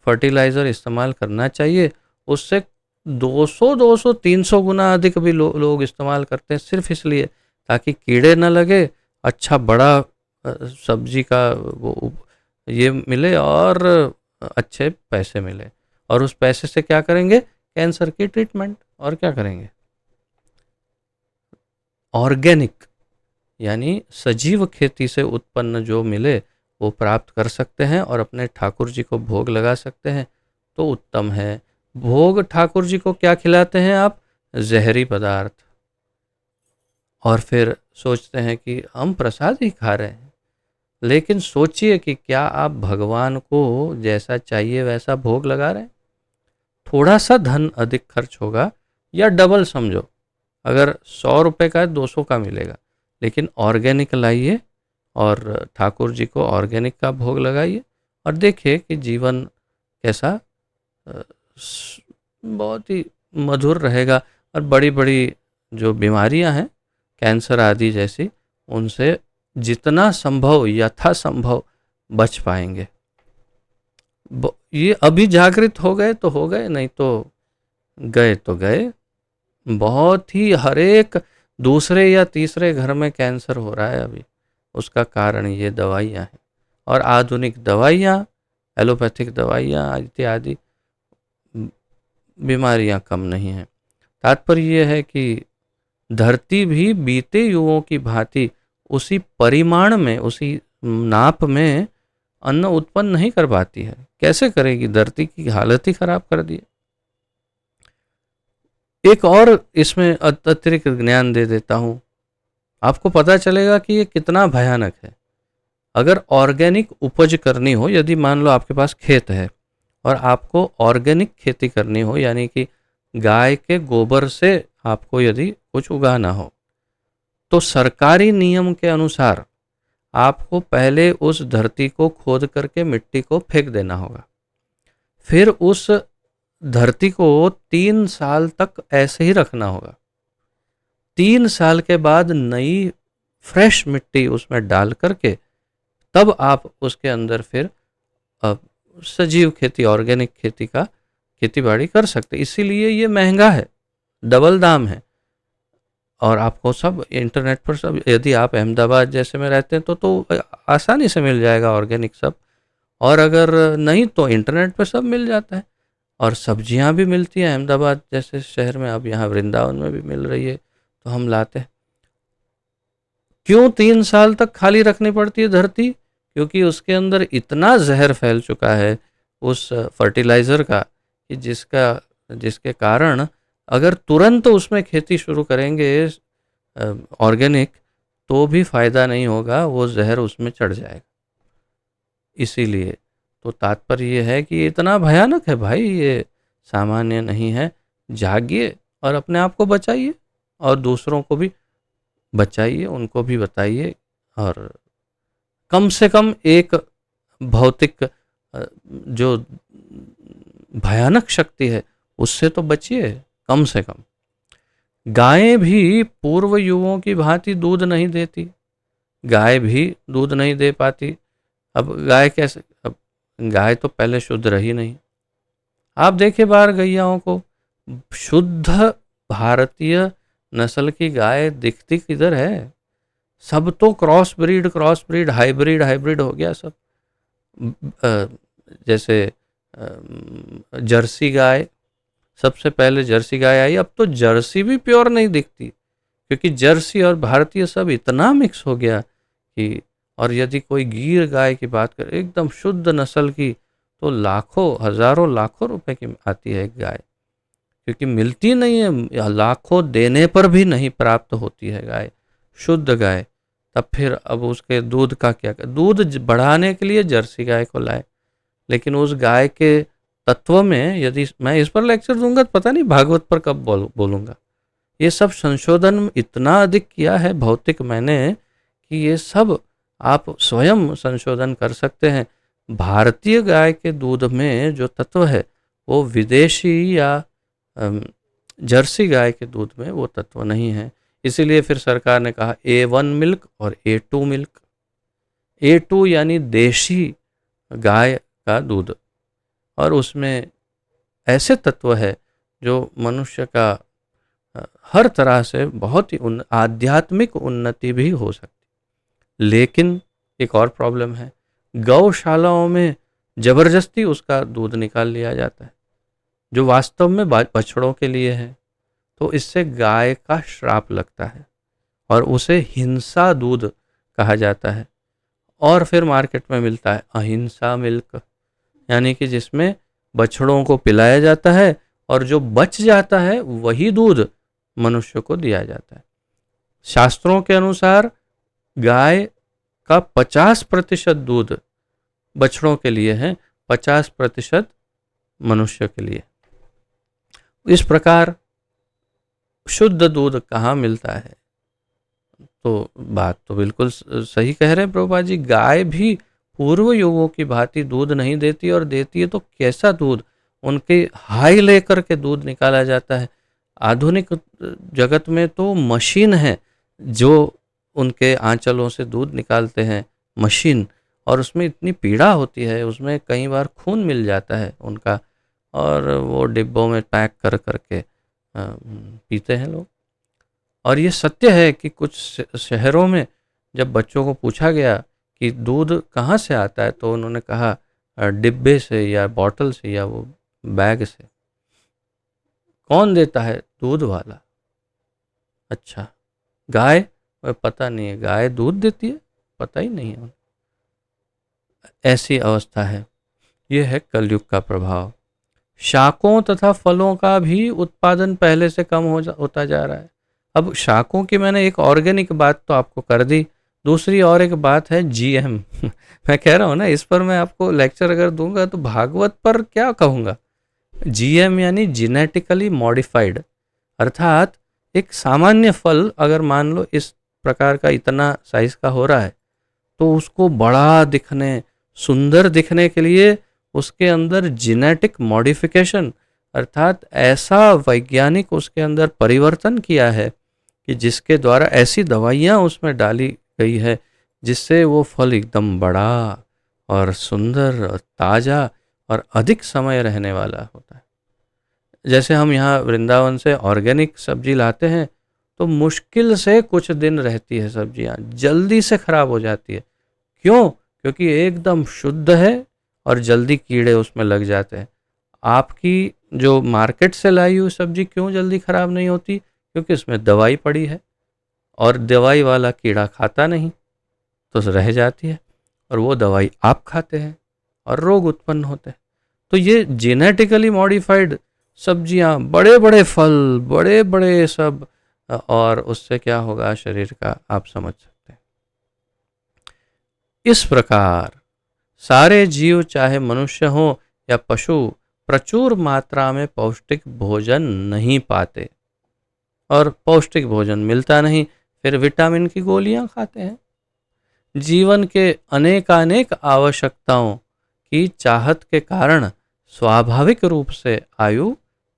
फर्टिलाइज़र इस्तेमाल करना चाहिए उससे 200, 300 गुना अधिक भी लोग इस्तेमाल करते हैं, सिर्फ इसलिए ताकि कीड़े न लगे, अच्छा बड़ा सब्जी का वो ये मिले और अच्छे पैसे मिले, और उस पैसे से क्या करेंगे, कैंसर की ट्रीटमेंट, और क्या करेंगे। ऑर्गेनिक यानी सजीव खेती से उत्पन्न जो मिले वो प्राप्त कर सकते हैं और अपने ठाकुर जी को भोग लगा सकते हैं, तो उत्तम है। भोग ठाकुर जी को क्या खिलाते हैं आप, जहरी पदार्थ, और फिर सोचते हैं कि हम प्रसाद ही खा रहे हैं। लेकिन सोचिए कि क्या आप भगवान को जैसा चाहिए वैसा भोग लगा रहे हैं। थोड़ा सा धन अधिक खर्च होगा, या डबल समझो, अगर 100 रुपये का है 200 का मिलेगा, लेकिन ऑर्गेनिक लाइए और ठाकुर जी को ऑर्गेनिक का भोग लगाइए, और देखिए कि जीवन कैसा बहुत ही मधुर रहेगा, और बड़ी बड़ी जो बीमारियां हैं कैंसर आदि जैसी, उनसे जितना संभव, यथासंभव बच पाएंगे। ये अभी जागृत हो गए तो हो गए, नहीं तो गए तो गए। बहुत ही हर एक दूसरे या तीसरे घर में कैंसर हो रहा है अभी, उसका कारण ये दवाइयाँ हैं, और आधुनिक दवाइयाँ, एलोपैथिक दवाइयाँ इत्यादि, बीमारियाँ कम नहीं हैं। तात्पर्य ये है कि धरती भी बीते युगों की भांति उसी परिमाण में, उसी नाप में अन्न उत्पन्न नहीं कर पाती है, कैसे करेगी? धरती की हालत ही खराब कर दी है। एक और इसमें अतिरिक्त ज्ञान दे देता हूँ, आपको पता चलेगा कि ये कितना भयानक है। अगर ऑर्गेनिक उपज करनी हो, यदि मान लो आपके पास खेत है और आपको ऑर्गेनिक खेती करनी हो, यानी कि गाय के गोबर से आपको यदि कुछ उगाना हो, तो सरकारी नियम के अनुसार आपको पहले उस धरती को खोद करके मिट्टी को फेंक देना होगा। फिर उस धरती को 3 साल तक ऐसे ही रखना होगा। 3 साल के बाद नई फ्रेश मिट्टी उसमें डाल करके तब आप उसके अंदर फिर सजीव खेती, ऑर्गेनिक खेती का खेती बाड़ी कर सकते। इसीलिए ये महंगा है, डबल दाम है। और आपको सब इंटरनेट पर सब, यदि आप अहमदाबाद जैसे में रहते हैं तो आसानी से मिल जाएगा ऑर्गेनिक सब, और अगर नहीं तो इंटरनेट पर सब मिल जाता है। और सब्जियां भी मिलती हैं अहमदाबाद जैसे शहर में, अब यहाँ वृंदावन में भी मिल रही है, तो हम लाते हैं। क्यों 3 साल तक खाली रखनी पड़ती है धरती? क्योंकि उसके अंदर इतना जहर फैल चुका है उस फर्टिलाइज़र का, कि जिसके कारण अगर तुरंत उसमें खेती शुरू करेंगे ऑर्गेनिक, तो भी फ़ायदा नहीं होगा, वो जहर उसमें चढ़ जाएगा। इसीलिए तो तात्पर्य ये है कि इतना भयानक है भाई, ये सामान्य नहीं है। जागिए और अपने आप को बचाइए और दूसरों को भी बचाइए, उनको भी बताइए। और कम से कम एक भौतिक जो भयानक शक्ति है उससे तो बचिए कम से कम। गायें भी पूर्व युगों की भांति दूध नहीं देती, गाय भी दूध नहीं दे पाती। अब गाय कैसे? अब गाय तो पहले शुद्ध रही नहीं। आप देखिए बाहर गैयाओं को, शुद्ध भारतीय नस्ल की गाय दिखती किधर है? सब तो क्रॉस ब्रीड हाइब्रिड हो गया सब। जैसे जर्सी गाय, सबसे पहले जर्सी गाय आई, अब तो जर्सी भी प्योर नहीं दिखती, क्योंकि जर्सी और भारतीय सब इतना मिक्स हो गया कि। और यदि कोई गिर गाय की बात करें एकदम शुद्ध नस्ल की, तो लाखों, हजारों लाखों रुपए की आती है एक गाय, क्योंकि मिलती नहीं है, लाखों देने पर भी नहीं प्राप्त होती है गाय, शुद्ध गाय। तब फिर अब उसके दूध का क्या? दूध बढ़ाने के लिए जर्सी गाय को लाए, लेकिन उस गाय के तत्व में, यदि मैं इस पर लेक्चर दूंगा तो पता नहीं भागवत पर कब बोलूंगा। ये सब संशोधन इतना अधिक किया है भौतिक मैंने, कि ये सब आप स्वयं संशोधन कर सकते हैं। भारतीय गाय के दूध में जो तत्व है वो विदेशी या जर्सी गाय के दूध में वो तत्व नहीं है। इसीलिए फिर सरकार ने कहा A1 मिल्क और A2 मिल्क। A2 यानी देशी गाय का दूध, और उसमें ऐसे तत्व है जो मनुष्य का हर तरह से बहुत ही आध्यात्मिक उन्नति भी हो सकती। लेकिन एक और प्रॉब्लम है, गौशालाओं में जबरदस्ती उसका दूध निकाल लिया जाता है, जो वास्तव में बछड़ों के लिए है। तो इससे गाय का श्राप लगता है और उसे हिंसा दूध कहा जाता है। और फिर मार्केट में मिलता है अहिंसा मिल्क, यानी कि जिसमें बछड़ों को पिलाया जाता है और जो बच जाता है वही दूध मनुष्य को दिया जाता है। शास्त्रों के अनुसार गाय का 50% दूध बछड़ों के लिए है, 50% मनुष्य के लिए। इस प्रकार शुद्ध दूध कहाँ मिलता है? तो बात तो बिल्कुल सही कह रहे हैं प्रभुपाद जी, गाय भी पूर्व युगों की भांति दूध नहीं देती, और देती है तो कैसा दूध? उनके हाई लेकर के दूध निकाला जाता है। आधुनिक जगत में तो मशीन है जो उनके आंचलों से दूध निकालते हैं, मशीन, और उसमें इतनी पीड़ा होती है, उसमें कई बार खून मिल जाता है उनका, और वो डिब्बों में पैक कर करके पीते हैं लोग। और ये सत्य है कि कुछ शहरों में जब बच्चों को पूछा गया कि दूध कहाँ से आता है, तो उन्होंने कहा डिब्बे से या बॉटल से या वो बैग से। कौन देता है? दूध वाला। अच्छा, गाय? पता नहीं है गाय दूध देती है, पता ही नहीं है। ऐसी अवस्था है। ये है कलयुग का प्रभाव। शाकों तथा फलों का भी उत्पादन पहले से कम होता जा रहा है। अब शाकों की मैंने एक ऑर्गेनिक बात तो आपको कर दी, दूसरी और एक बात है जीएम। मैं कह रहा हूँ ना, इस पर मैं आपको लेक्चर अगर दूंगा तो भागवत पर क्या कहूँगा। जीएम यानी जेनेटिकली मॉडिफाइड, अर्थात एक सामान्य फल अगर मान लो इस प्रकार का इतना साइज का हो रहा है, तो उसको बड़ा दिखने, सुंदर दिखने के लिए उसके अंदर जेनेटिक मॉडिफिकेशन, अर्थात ऐसा वैज्ञानिक उसके अंदर परिवर्तन किया है कि जिसके द्वारा ऐसी दवाइयाँ उसमें डाली गई है जिससे वो फल एकदम बड़ा और सुंदर और ताज़ा और अधिक समय रहने वाला होता है। जैसे हम यहाँ वृंदावन से ऑर्गेनिक सब्जी लाते हैं तो मुश्किल से कुछ दिन रहती है सब्जियाँ, जल्दी से खराब हो जाती है। क्यों? क्योंकि एकदम शुद्ध है और जल्दी कीड़े उसमें लग जाते हैं। आपकी जो मार्केट से लाई हुई सब्जी क्यों जल्दी खराब नहीं होती? क्योंकि उसमें दवाई पड़ी है और दवाई वाला कीड़ा खाता नहीं, तो रह जाती है, और वो दवाई आप खाते हैं और रोग उत्पन्न होते हैं। तो ये जेनेटिकली मॉडिफाइड सब्जियां, बड़े बड़े फल, बड़े बड़े सब, और उससे क्या होगा शरीर का आप समझ सकते हैं। इस प्रकार सारे जीव, चाहे मनुष्य हो या पशु, प्रचुर मात्रा में पौष्टिक भोजन नहीं पाते, और पौष्टिक भोजन मिलता नहीं, फिर विटामिन की गोलियां खाते हैं। जीवन के अनेकानेक आवश्यकताओं की चाहत के कारण स्वाभाविक रूप से आयु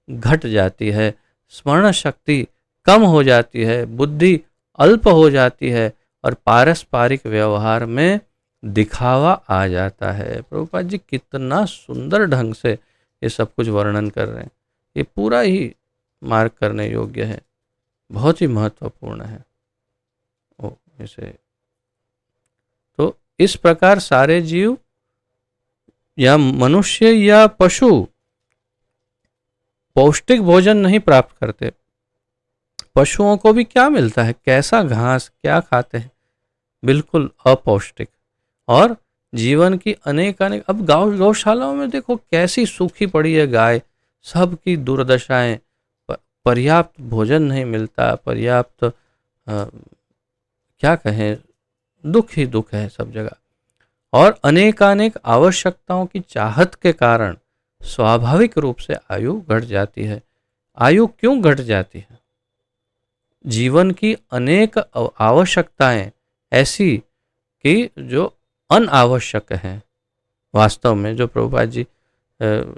घट जाती है, स्मरण शक्ति कम हो जाती है, बुद्धि अल्प हो जाती है, और पारस्परिक व्यवहार में दिखावा आ जाता है। प्रभुपाद जी कितना सुंदर ढंग से ये सब कुछ वर्णन कर रहे हैं, ये पूरा ही मार्क करने योग्य है, बहुत ही महत्वपूर्ण है। ओ इसे तो इस प्रकार सारे जीव या मनुष्य या पशु पौष्टिक भोजन नहीं प्राप्त करते। पशुओं को भी क्या मिलता है, कैसा घास क्या खाते हैं, बिल्कुल अपौष्टिक। और जीवन की अनेक अनेक, अब गौशालाओं में देखो कैसी सूखी पड़ी है गाय, सबकी दुर्दशाएं, पर्याप्त भोजन नहीं मिलता, पर्याप्त क्या कहें, दुख ही दुख है सब जगह। और अनेकानेक आवश्यकताओं की चाहत के कारण स्वाभाविक रूप से आयु घट जाती है। आयु क्यों घट जाती है? जीवन की अनेक आवश्यकताएं ऐसी कि जो अनावश्यक हैं, वास्तव में जो प्रभुपाद जी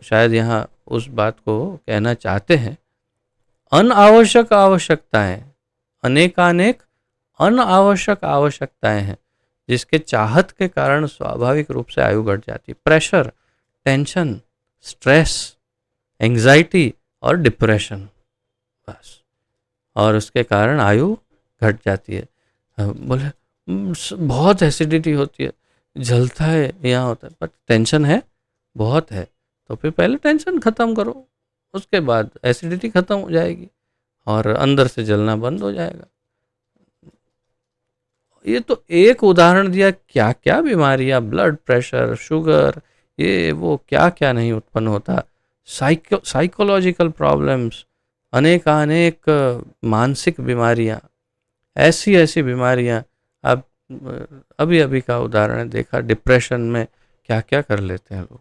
शायद यहाँ उस बात को कहना चाहते हैं, अनावश्यक आवश्यकताएं, अनेकानेक अनावश्यक आवश्यकताएं हैं जिसके चाहत के कारण स्वाभाविक रूप से आयु घट जाती है। प्रेशर, टेंशन, स्ट्रेस, एंजाइटी और डिप्रेशन, बस, और उसके कारण आयु घट जाती है। बोले बहुत एसिडिटी होती है, जलता है, यहाँ होता है, पर टेंशन है, बहुत है, तो फिर पहले टेंशन ख़त्म करो, उसके बाद एसिडिटी ख़त्म हो जाएगी और अंदर से जलना बंद हो जाएगा। ये तो एक उदाहरण दिया, क्या क्या बीमारियां, ब्लड प्रेशर, शुगर, ये वो क्या क्या नहीं उत्पन्न होता, साइकोलॉजिकल प्रॉब्लम्स, अनेक मानसिक बीमारियां, ऐसी ऐसी बीमारियां। अब अभी अभी का उदाहरण देखा, डिप्रेशन में क्या क्या कर लेते हैं लोग।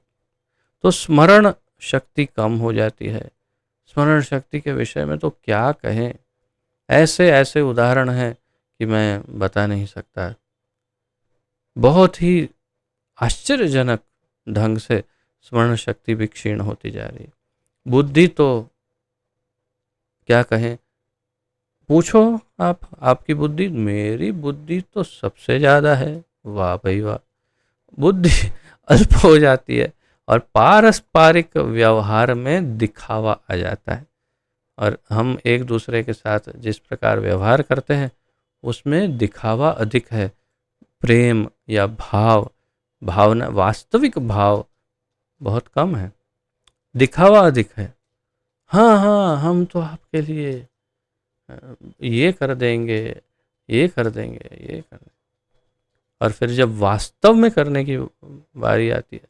तो स्मरण शक्ति कम हो जाती है। स्मरण शक्ति के विषय में तो क्या कहें, ऐसे ऐसे उदाहरण हैं कि मैं बता नहीं सकता। बहुत ही आश्चर्यजनक ढंग से स्मरण शक्ति भी क्षीण होती जा रही है। बुद्धि तो क्या कहें, पूछो आप, आपकी बुद्धि, मेरी बुद्धि तो सबसे ज़्यादा है, वाह भाई वाह। बुद्धि अल्प हो जाती है और पारस्परिक व्यवहार में दिखावा आ जाता है, और हम एक दूसरे के साथ जिस प्रकार व्यवहार करते हैं उसमें दिखावा अधिक है। प्रेम या भाव, भावना, वास्तविक भाव बहुत कम है, दिखावा अधिक है। हाँ हाँ, हम तो आपके लिए ये कर देंगे, ये कर देंगे, ये कर देंगे। और फिर जब वास्तव में करने की बारी आती है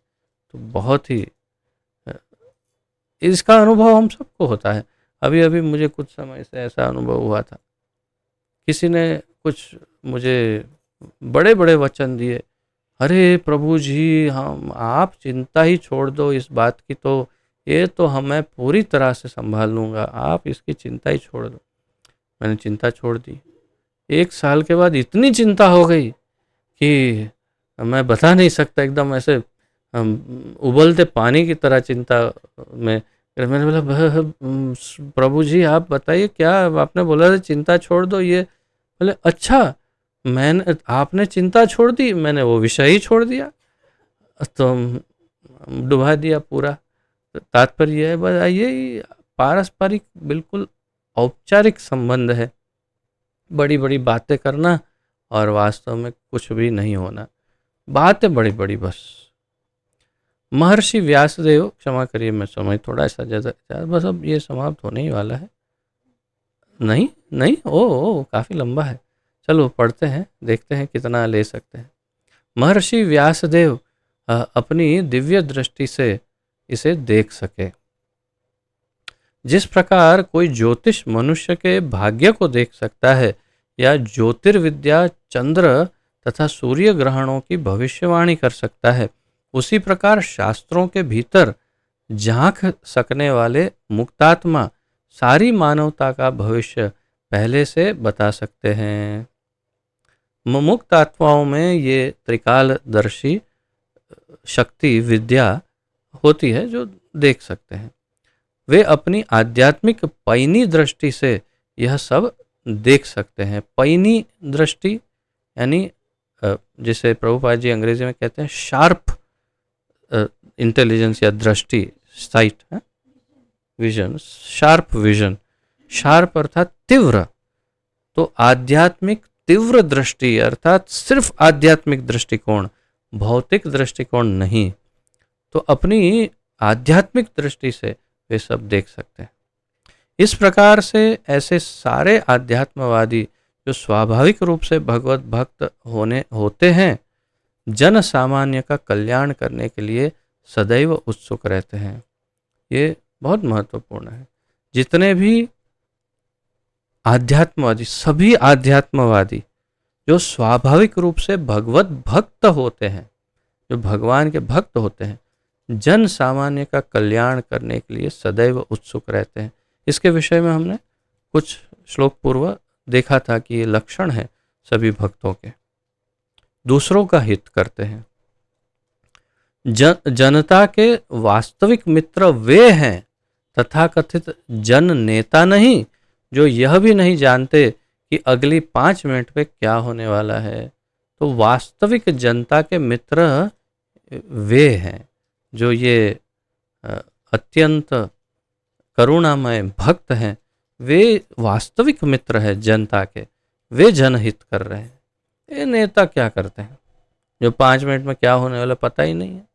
तो बहुत ही इसका अनुभव हम सबको होता है। अभी अभी मुझे कुछ समय से ऐसा अनुभव हुआ था, किसी ने कुछ मुझे बड़े बड़े वचन दिए, अरे प्रभु जी हम आप चिंता ही छोड़ दो इस बात की, तो ये तो हमें पूरी तरह से संभाल लूँगा, आप इसकी चिंता ही छोड़ दो। मैंने चिंता छोड़ दी। 1 साल के बाद इतनी चिंता हो गई कि मैं बता नहीं सकता, एकदम ऐसे उबलते पानी की तरह चिंता में। फिर मैंने बोला प्रभु जी आप बताइए क्या, आपने बोला था चिंता छोड़ दो ये। बोले अच्छा, मैंने आपने चिंता छोड़ दी, मैंने वो विषय ही छोड़ दिया, तो डुबा दिया पूरा। तात्पर्य है बस ये पारस्परिक बिल्कुल औपचारिक संबंध है, बड़ी बड़ी बातें करना और वास्तव में कुछ भी नहीं होना, बातें बड़ी बड़ी बस। महर्षि व्यासदेव, क्षमा करिए मैं समय थोड़ा सा ज़्यादा, बस अब ये समाप्त होने ही वाला है। नहीं नहीं, ओ काफ़ी लंबा है, चलो पढ़ते हैं, देखते हैं कितना ले सकते हैं। महर्षि व्यासदेव अपनी दिव्य दृष्टि से इसे देख सके। जिस प्रकार कोई ज्योतिष मनुष्य के भाग्य को देख सकता है या ज्योतिर्विद्या चंद्र तथा सूर्य ग्रहणों की भविष्यवाणी कर सकता है, उसी प्रकार शास्त्रों के भीतर झांक सकने वाले मुक्तात्मा सारी मानवता का भविष्य पहले से बता सकते हैं। मुक्त आत्माओं में ये त्रिकालदर्शी शक्ति विद्या होती है जो देख सकते हैं। वे अपनी आध्यात्मिक पैनी दृष्टि से यह सब देख सकते हैं। पैनी दृष्टि यानी जिसे प्रभुपाद जी अंग्रेजी में कहते हैं शार्प इंटेलिजेंस या दृष्टि, साइट है, विजन, शार्प विजन। शार्प अर्थात तीव्र, तो आध्यात्मिक तीव्र दृष्टि अर्थात सिर्फ आध्यात्मिक दृष्टिकोण, भौतिक दृष्टिकोण नहीं। तो अपनी आध्यात्मिक दृष्टि से वे सब देख सकते हैं। इस प्रकार से ऐसे सारे आध्यात्मवादी जो स्वाभाविक रूप से भगवत भक्त होते हैं, जन सामान्य का कल्याण करने के लिए सदैव उत्सुक रहते हैं। ये बहुत महत्वपूर्ण है। जितने भी आध्यात्मवादी, सभी आध्यात्मवादी जो स्वाभाविक रूप से भगवत भक्त होते हैं, जो भगवान के भक्त होते हैं, जन सामान्य का कल्याण करने के लिए सदैव उत्सुक रहते हैं। इसके विषय में हमने कुछ श्लोक पूर्व देखा था कि ये लक्षण है सभी भक्तों के। दूसरों का हित करते हैं। जनता के वास्तविक मित्र वे हैं, तथाकथित जन नेता नहीं, जो यह भी नहीं जानते कि अगली 5 मिनट में क्या होने वाला है। तो वास्तविक जनता के मित्र वे हैं जो ये अत्यंत करुणामय भक्त हैं, वे वास्तविक मित्र हैं जनता के, वे जनहित कर रहे हैं। ये नेता क्या करते हैं, जो 5 मिनट में क्या होने वाला पता ही नहीं है,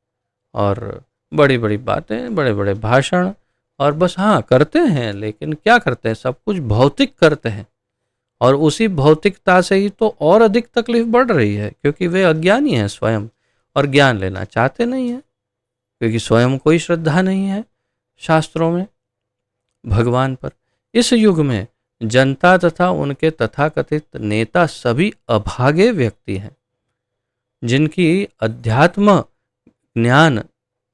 और बड़ी बड़ी बातें, बड़े बड़े भाषण, और बस हाँ करते हैं, लेकिन क्या करते हैं, सब कुछ भौतिक करते हैं। और उसी भौतिकता से ही तो और अधिक तकलीफ बढ़ रही है, क्योंकि वे अज्ञानी हैं स्वयं और ज्ञान लेना चाहते नहीं हैं, क्योंकि स्वयं कोई श्रद्धा नहीं है शास्त्रों में भगवान पर। इस युग में जनता तथा उनके तथाकथित नेता सभी अभागे व्यक्ति हैं, जिनकी अध्यात्म ज्ञान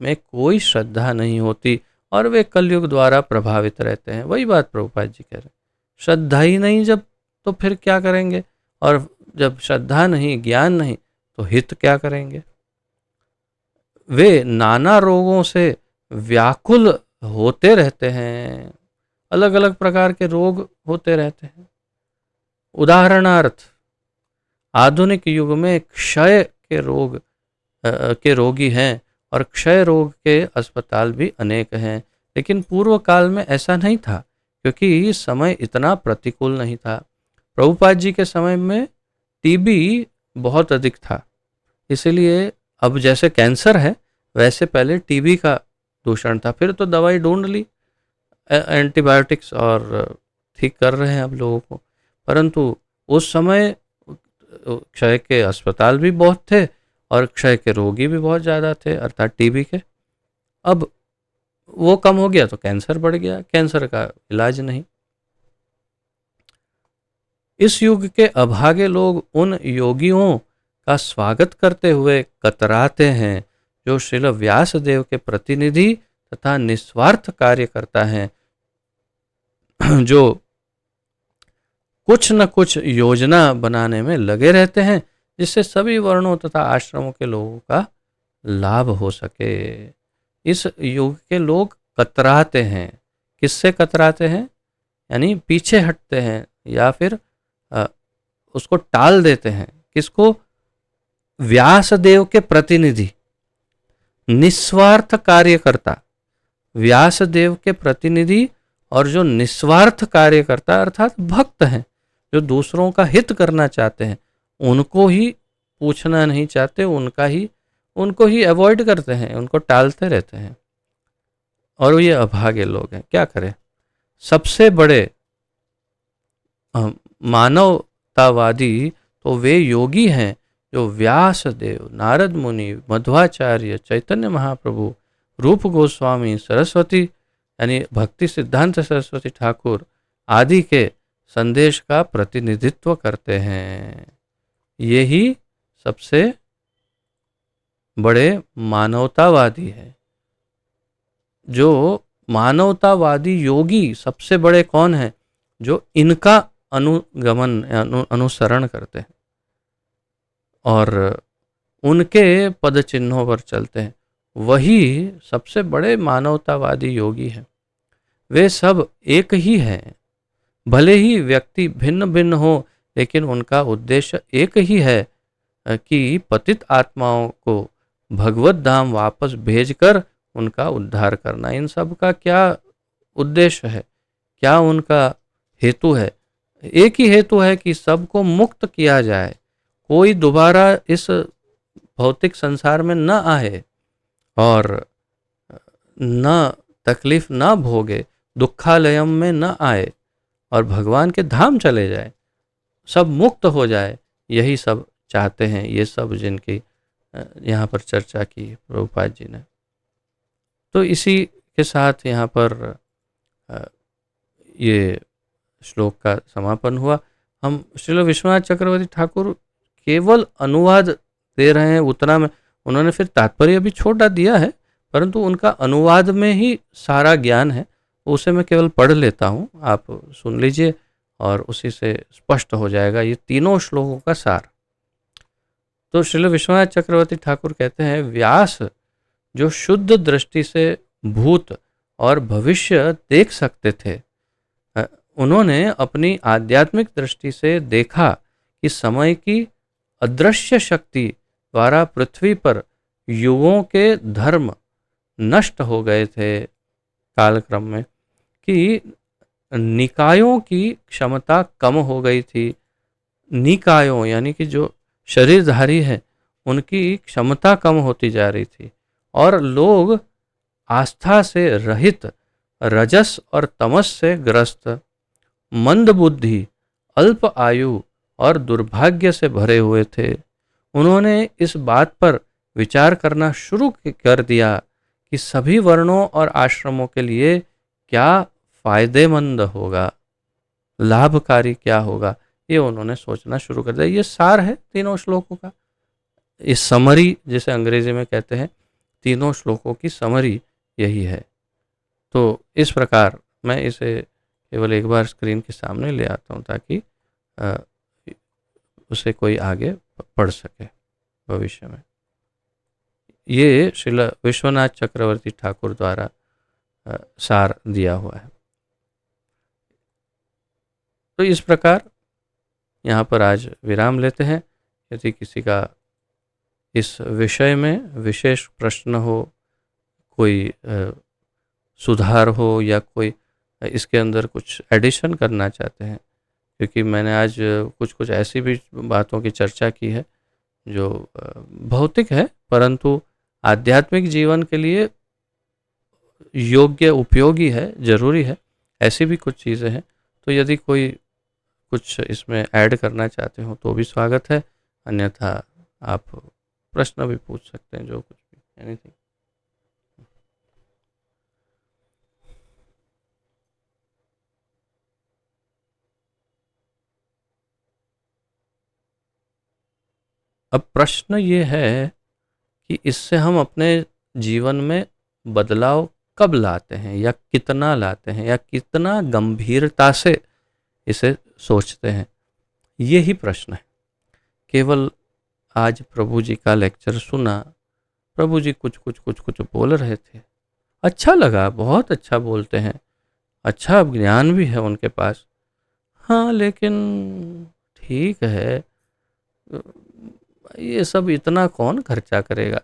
में कोई श्रद्धा नहीं होती, और वे कलयुग द्वारा प्रभावित रहते हैं। वही बात प्रभुपाद जी कह रहे हैं, श्रद्धा ही नहीं जब, तो फिर क्या करेंगे, और जब श्रद्धा नहीं, ज्ञान नहीं, तो हित क्या करेंगे। वे नाना रोगों से व्याकुल होते रहते हैं, अलग अलग प्रकार के रोग होते रहते हैं। उदाहरणार्थ, आधुनिक युग में क्षय के रोगी हैं, और क्षय रोग के अस्पताल भी अनेक हैं। लेकिन पूर्व काल में ऐसा नहीं था, क्योंकि समय इतना प्रतिकूल नहीं था। प्रभुपाद जी के समय में टीबी बहुत अधिक था, इसलिए अब जैसे कैंसर है वैसे पहले टीबी का दूषण था। फिर तो दवाई ढूंढ ली, एंटीबायोटिक्स, और ठीक कर रहे हैं अब लोगों को। परंतु उस समय क्षय के अस्पताल भी बहुत थे और क्षय के रोगी भी बहुत ज़्यादा थे, अर्थात टीबी के। अब वो कम हो गया तो कैंसर बढ़ गया, कैंसर का इलाज नहीं। इस युग के अभागे लोग उन योगियों का स्वागत करते हुए कतराते हैं जो श्रील व्यास देव के प्रतिनिधि तथा निस्वार्थ कार्य करता है, जो कुछ न कुछ योजना बनाने में लगे रहते हैं जिससे सभी वर्णों तथा आश्रमों के लोगों का लाभ हो सके। इस युग के लोग कतराते हैं। किससे कतराते हैं? यानी पीछे हटते हैं या फिर उसको टाल देते हैं। किसको? व्यास देव के प्रतिनिधि, निस्वार्थ कार्यकर्ता, व्यास देव के प्रतिनिधि और जो निस्वार्थ कार्यकर्ता अर्थात भक्त हैं, जो दूसरों का हित करना चाहते हैं, उनको ही पूछना नहीं चाहते, उनको ही अवॉइड करते हैं, उनको टालते रहते हैं। और ये अभागे लोग हैं, क्या करें? सबसे बड़े मानवतावादी तो वे योगी हैं जो व्यास देव, नारद मुनि, मध्वाचार्य, चैतन्य महाप्रभु, रूप गोस्वामी, सरस्वती यानी भक्ति सिद्धांत सरस्वती ठाकुर आदि के संदेश का प्रतिनिधित्व करते हैं। यही सबसे बड़े मानवतावादी है। जो मानवतावादी योगी सबसे बड़े कौन हैं? जो इनका अनुसरण करते हैं और उनके पद चिन्हों पर चलते हैं, वही सबसे बड़े मानवतावादी योगी हैं। वे सब एक ही हैं, भले ही व्यक्ति भिन्न भिन्न हो, लेकिन उनका उद्देश्य एक ही है कि पतित आत्माओं को भगवत धाम वापस भेजकर उनका उद्धार करना। इन सब का क्या उद्देश्य है? क्या उनका हेतु है? एक ही हेतु है कि सबको मुक्त किया जाए, कोई दोबारा इस भौतिक संसार में न आए और न तकलीफ न भोगे, दुखालयम में न आए और भगवान के धाम चले जाए, सब मुक्त हो जाए। यही सब चाहते हैं ये सब जिनकी यहाँ पर चर्चा की प्रभुपाद जी ने। तो इसी के साथ यहाँ पर ये श्लोक का समापन हुआ। हम श्रील विश्वनाथ चक्रवर्ती ठाकुर केवल अनुवाद दे रहे हैं उतना में, उन्होंने फिर तात्पर्य भी छोटा दिया है, परंतु उनका अनुवाद में ही सारा ज्ञान है, उसे मैं केवल पढ़ लेता हूँ, आप सुन लीजिए और उसी से स्पष्ट हो जाएगा ये तीनों श्लोकों का सार। तो श्रील विश्वनाथ चक्रवर्ती ठाकुर कहते हैं, व्यास जो शुद्ध दृष्टि से भूत और भविष्य देख सकते थे, उन्होंने अपनी आध्यात्मिक दृष्टि से देखा कि समय की अदृश्य शक्ति द्वारा पृथ्वी पर युगों के धर्म नष्ट हो गए थे कालक्रम में, कि निकायों की क्षमता कम हो गई थी। निकायों यानी कि जो शरीरधारी है उनकी क्षमता कम होती जा रही थी और लोग आस्था से रहित, रजस और तमस से ग्रस्त, मंद बुद्धि, अल्प आयु और दुर्भाग्य से भरे हुए थे। उन्होंने इस बात पर विचार करना शुरू कर दिया कि सभी वर्णों और आश्रमों के लिए क्या फायदेमंद होगा, लाभकारी क्या होगा, ये उन्होंने सोचना शुरू कर दिया। ये सार है तीनों श्लोकों का, इस समरी जिसे अंग्रेजी में कहते हैं, तीनों श्लोकों की समरी यही है। तो इस प्रकार मैं इसे केवल एक बार स्क्रीन के सामने ले आता हूँ ताकि उसे कोई आगे पढ़ सके भविष्य में। ये श्रील विश्वनाथ चक्रवर्ती ठाकुर द्वारा सार दिया हुआ है। तो इस प्रकार यहाँ पर आज विराम लेते हैं। यदि किसी का इस विषय में विशेष प्रश्न हो, कोई सुधार हो या कोई इसके अंदर कुछ एडिशन करना चाहते हैं, क्योंकि मैंने आज कुछ ऐसी भी बातों की चर्चा की है जो भौतिक है परंतु आध्यात्मिक जीवन के लिए योग्य, उपयोगी है, जरूरी है, ऐसी भी कुछ चीज़ें हैं। तो यदि कोई कुछ इसमें ऐड करना चाहते हो तो भी स्वागत है, अन्यथा आप प्रश्न भी पूछ सकते हैं, जो कुछ भी, एनीथिंग। अब प्रश्न ये है कि इससे हम अपने जीवन में बदलाव कब लाते हैं, या कितना लाते हैं, या कितना गंभीरता से इसे सोचते हैं, ये ही प्रश्न है। केवल आज प्रभु जी का लेक्चर सुना, प्रभु जी कुछ कुछ कुछ कुछ बोल रहे थे, अच्छा लगा, बहुत अच्छा बोलते हैं, अच्छा ज्ञान भी है उनके पास। हाँ, लेकिन ठीक है, ये सब इतना कौन खर्चा करेगा,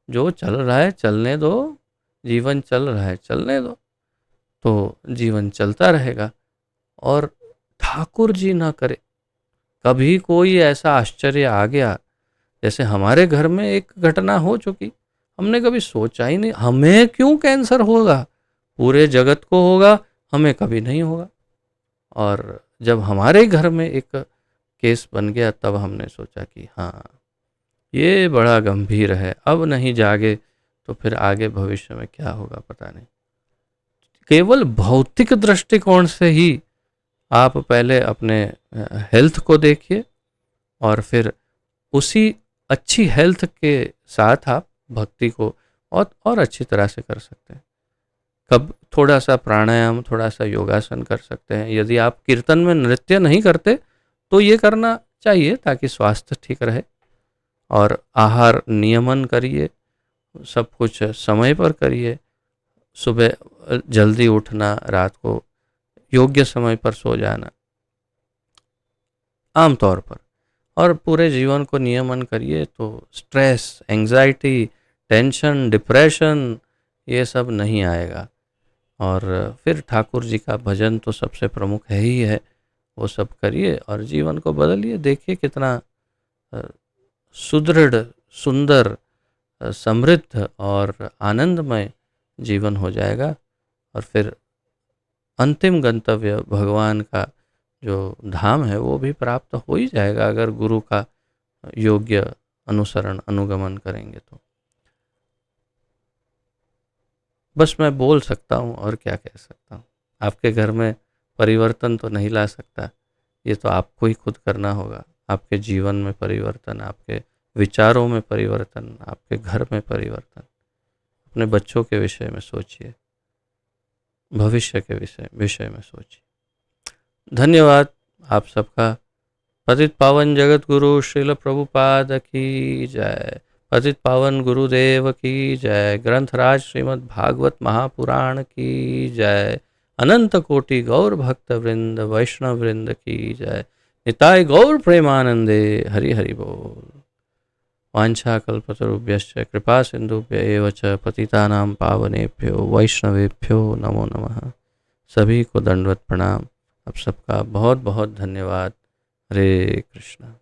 जो चल रहा है चलने दो, जीवन चल रहा है चलने दो, तो जीवन चलता रहेगा। और ठाकुर जी ना करे, कभी कोई ऐसा आश्चर्य आ गया, जैसे हमारे घर में एक घटना हो चुकी, हमने कभी सोचा ही नहीं हमें क्यों कैंसर होगा, पूरे जगत को होगा, हमें कभी नहीं होगा। और जब हमारे घर में एक केस बन गया, तब हमने सोचा कि हाँ, ये बड़ा गंभीर है, अब नहीं जागे तो फिर आगे भविष्य में क्या होगा पता नहीं। केवल भौतिक दृष्टिकोण से ही आप पहले अपने हेल्थ को देखिए, और फिर उसी अच्छी हेल्थ के साथ आप भक्ति को और अच्छी तरह से कर सकते हैं। कब थोड़ा सा प्राणायाम, थोड़ा सा योगासन कर सकते हैं। यदि आप कीर्तन में नृत्य नहीं करते तो ये करना चाहिए, ताकि स्वास्थ्य ठीक रहे। और आहार नियमन करिए, सब कुछ समय पर करिए, सुबह जल्दी उठना, रात को योग्य समय पर सो जाना आम तौर पर, और पूरे जीवन को नियमन करिए, तो स्ट्रेस, एंजाइटी, टेंशन, डिप्रेशन, ये सब नहीं आएगा। और फिर ठाकुर जी का भजन तो सबसे प्रमुख है ही है, वो सब करिए और जीवन को बदलिए। देखिए कितना अ, सुदृढ़, सुंदर, समृद्ध और आनंदमय जीवन हो जाएगा। और फिर अंतिम गंतव्य भगवान का जो धाम है वो भी प्राप्त हो ही जाएगा, अगर गुरु का योग्य अनुसरण, अनुगमन करेंगे तो। बस मैं बोल सकता हूँ, और क्या कह सकता हूँ। आपके घर में परिवर्तन तो नहीं ला सकता, ये तो आपको ही खुद करना होगा। आपके जीवन में परिवर्तन, आपके विचारों में परिवर्तन, आपके घर में परिवर्तन। अपने बच्चों के विषय में सोचिए, भविष्य के विषय विषय में सोचिए। धन्यवाद आप सबका। पतित पावन जगत गुरु श्रील प्रभुपाद की जय। पतित पावन गुरुदेव की जय। ग्रंथराज श्रीमद् भागवत महापुराण की जय। अनंत कोटि गौर भक्त वृंद, वैष्णव वृंद की जय। निताय गौर प्रेमानंदे, हरि हरि बोल। वांछा कल्पतरुभ्यश्च कृपा सिंधुभ्य एव च पतितानां पावनेभ्यो वैष्णवेभ्यो नमो नमः। सभी को दंडवत प्रणाम। आप सबका बहुत बहुत धन्यवाद। हरे कृष्णा।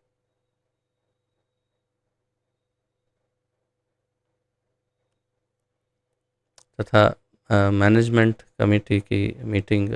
तथा मैनेजमेंट कमेटी की मीटिंग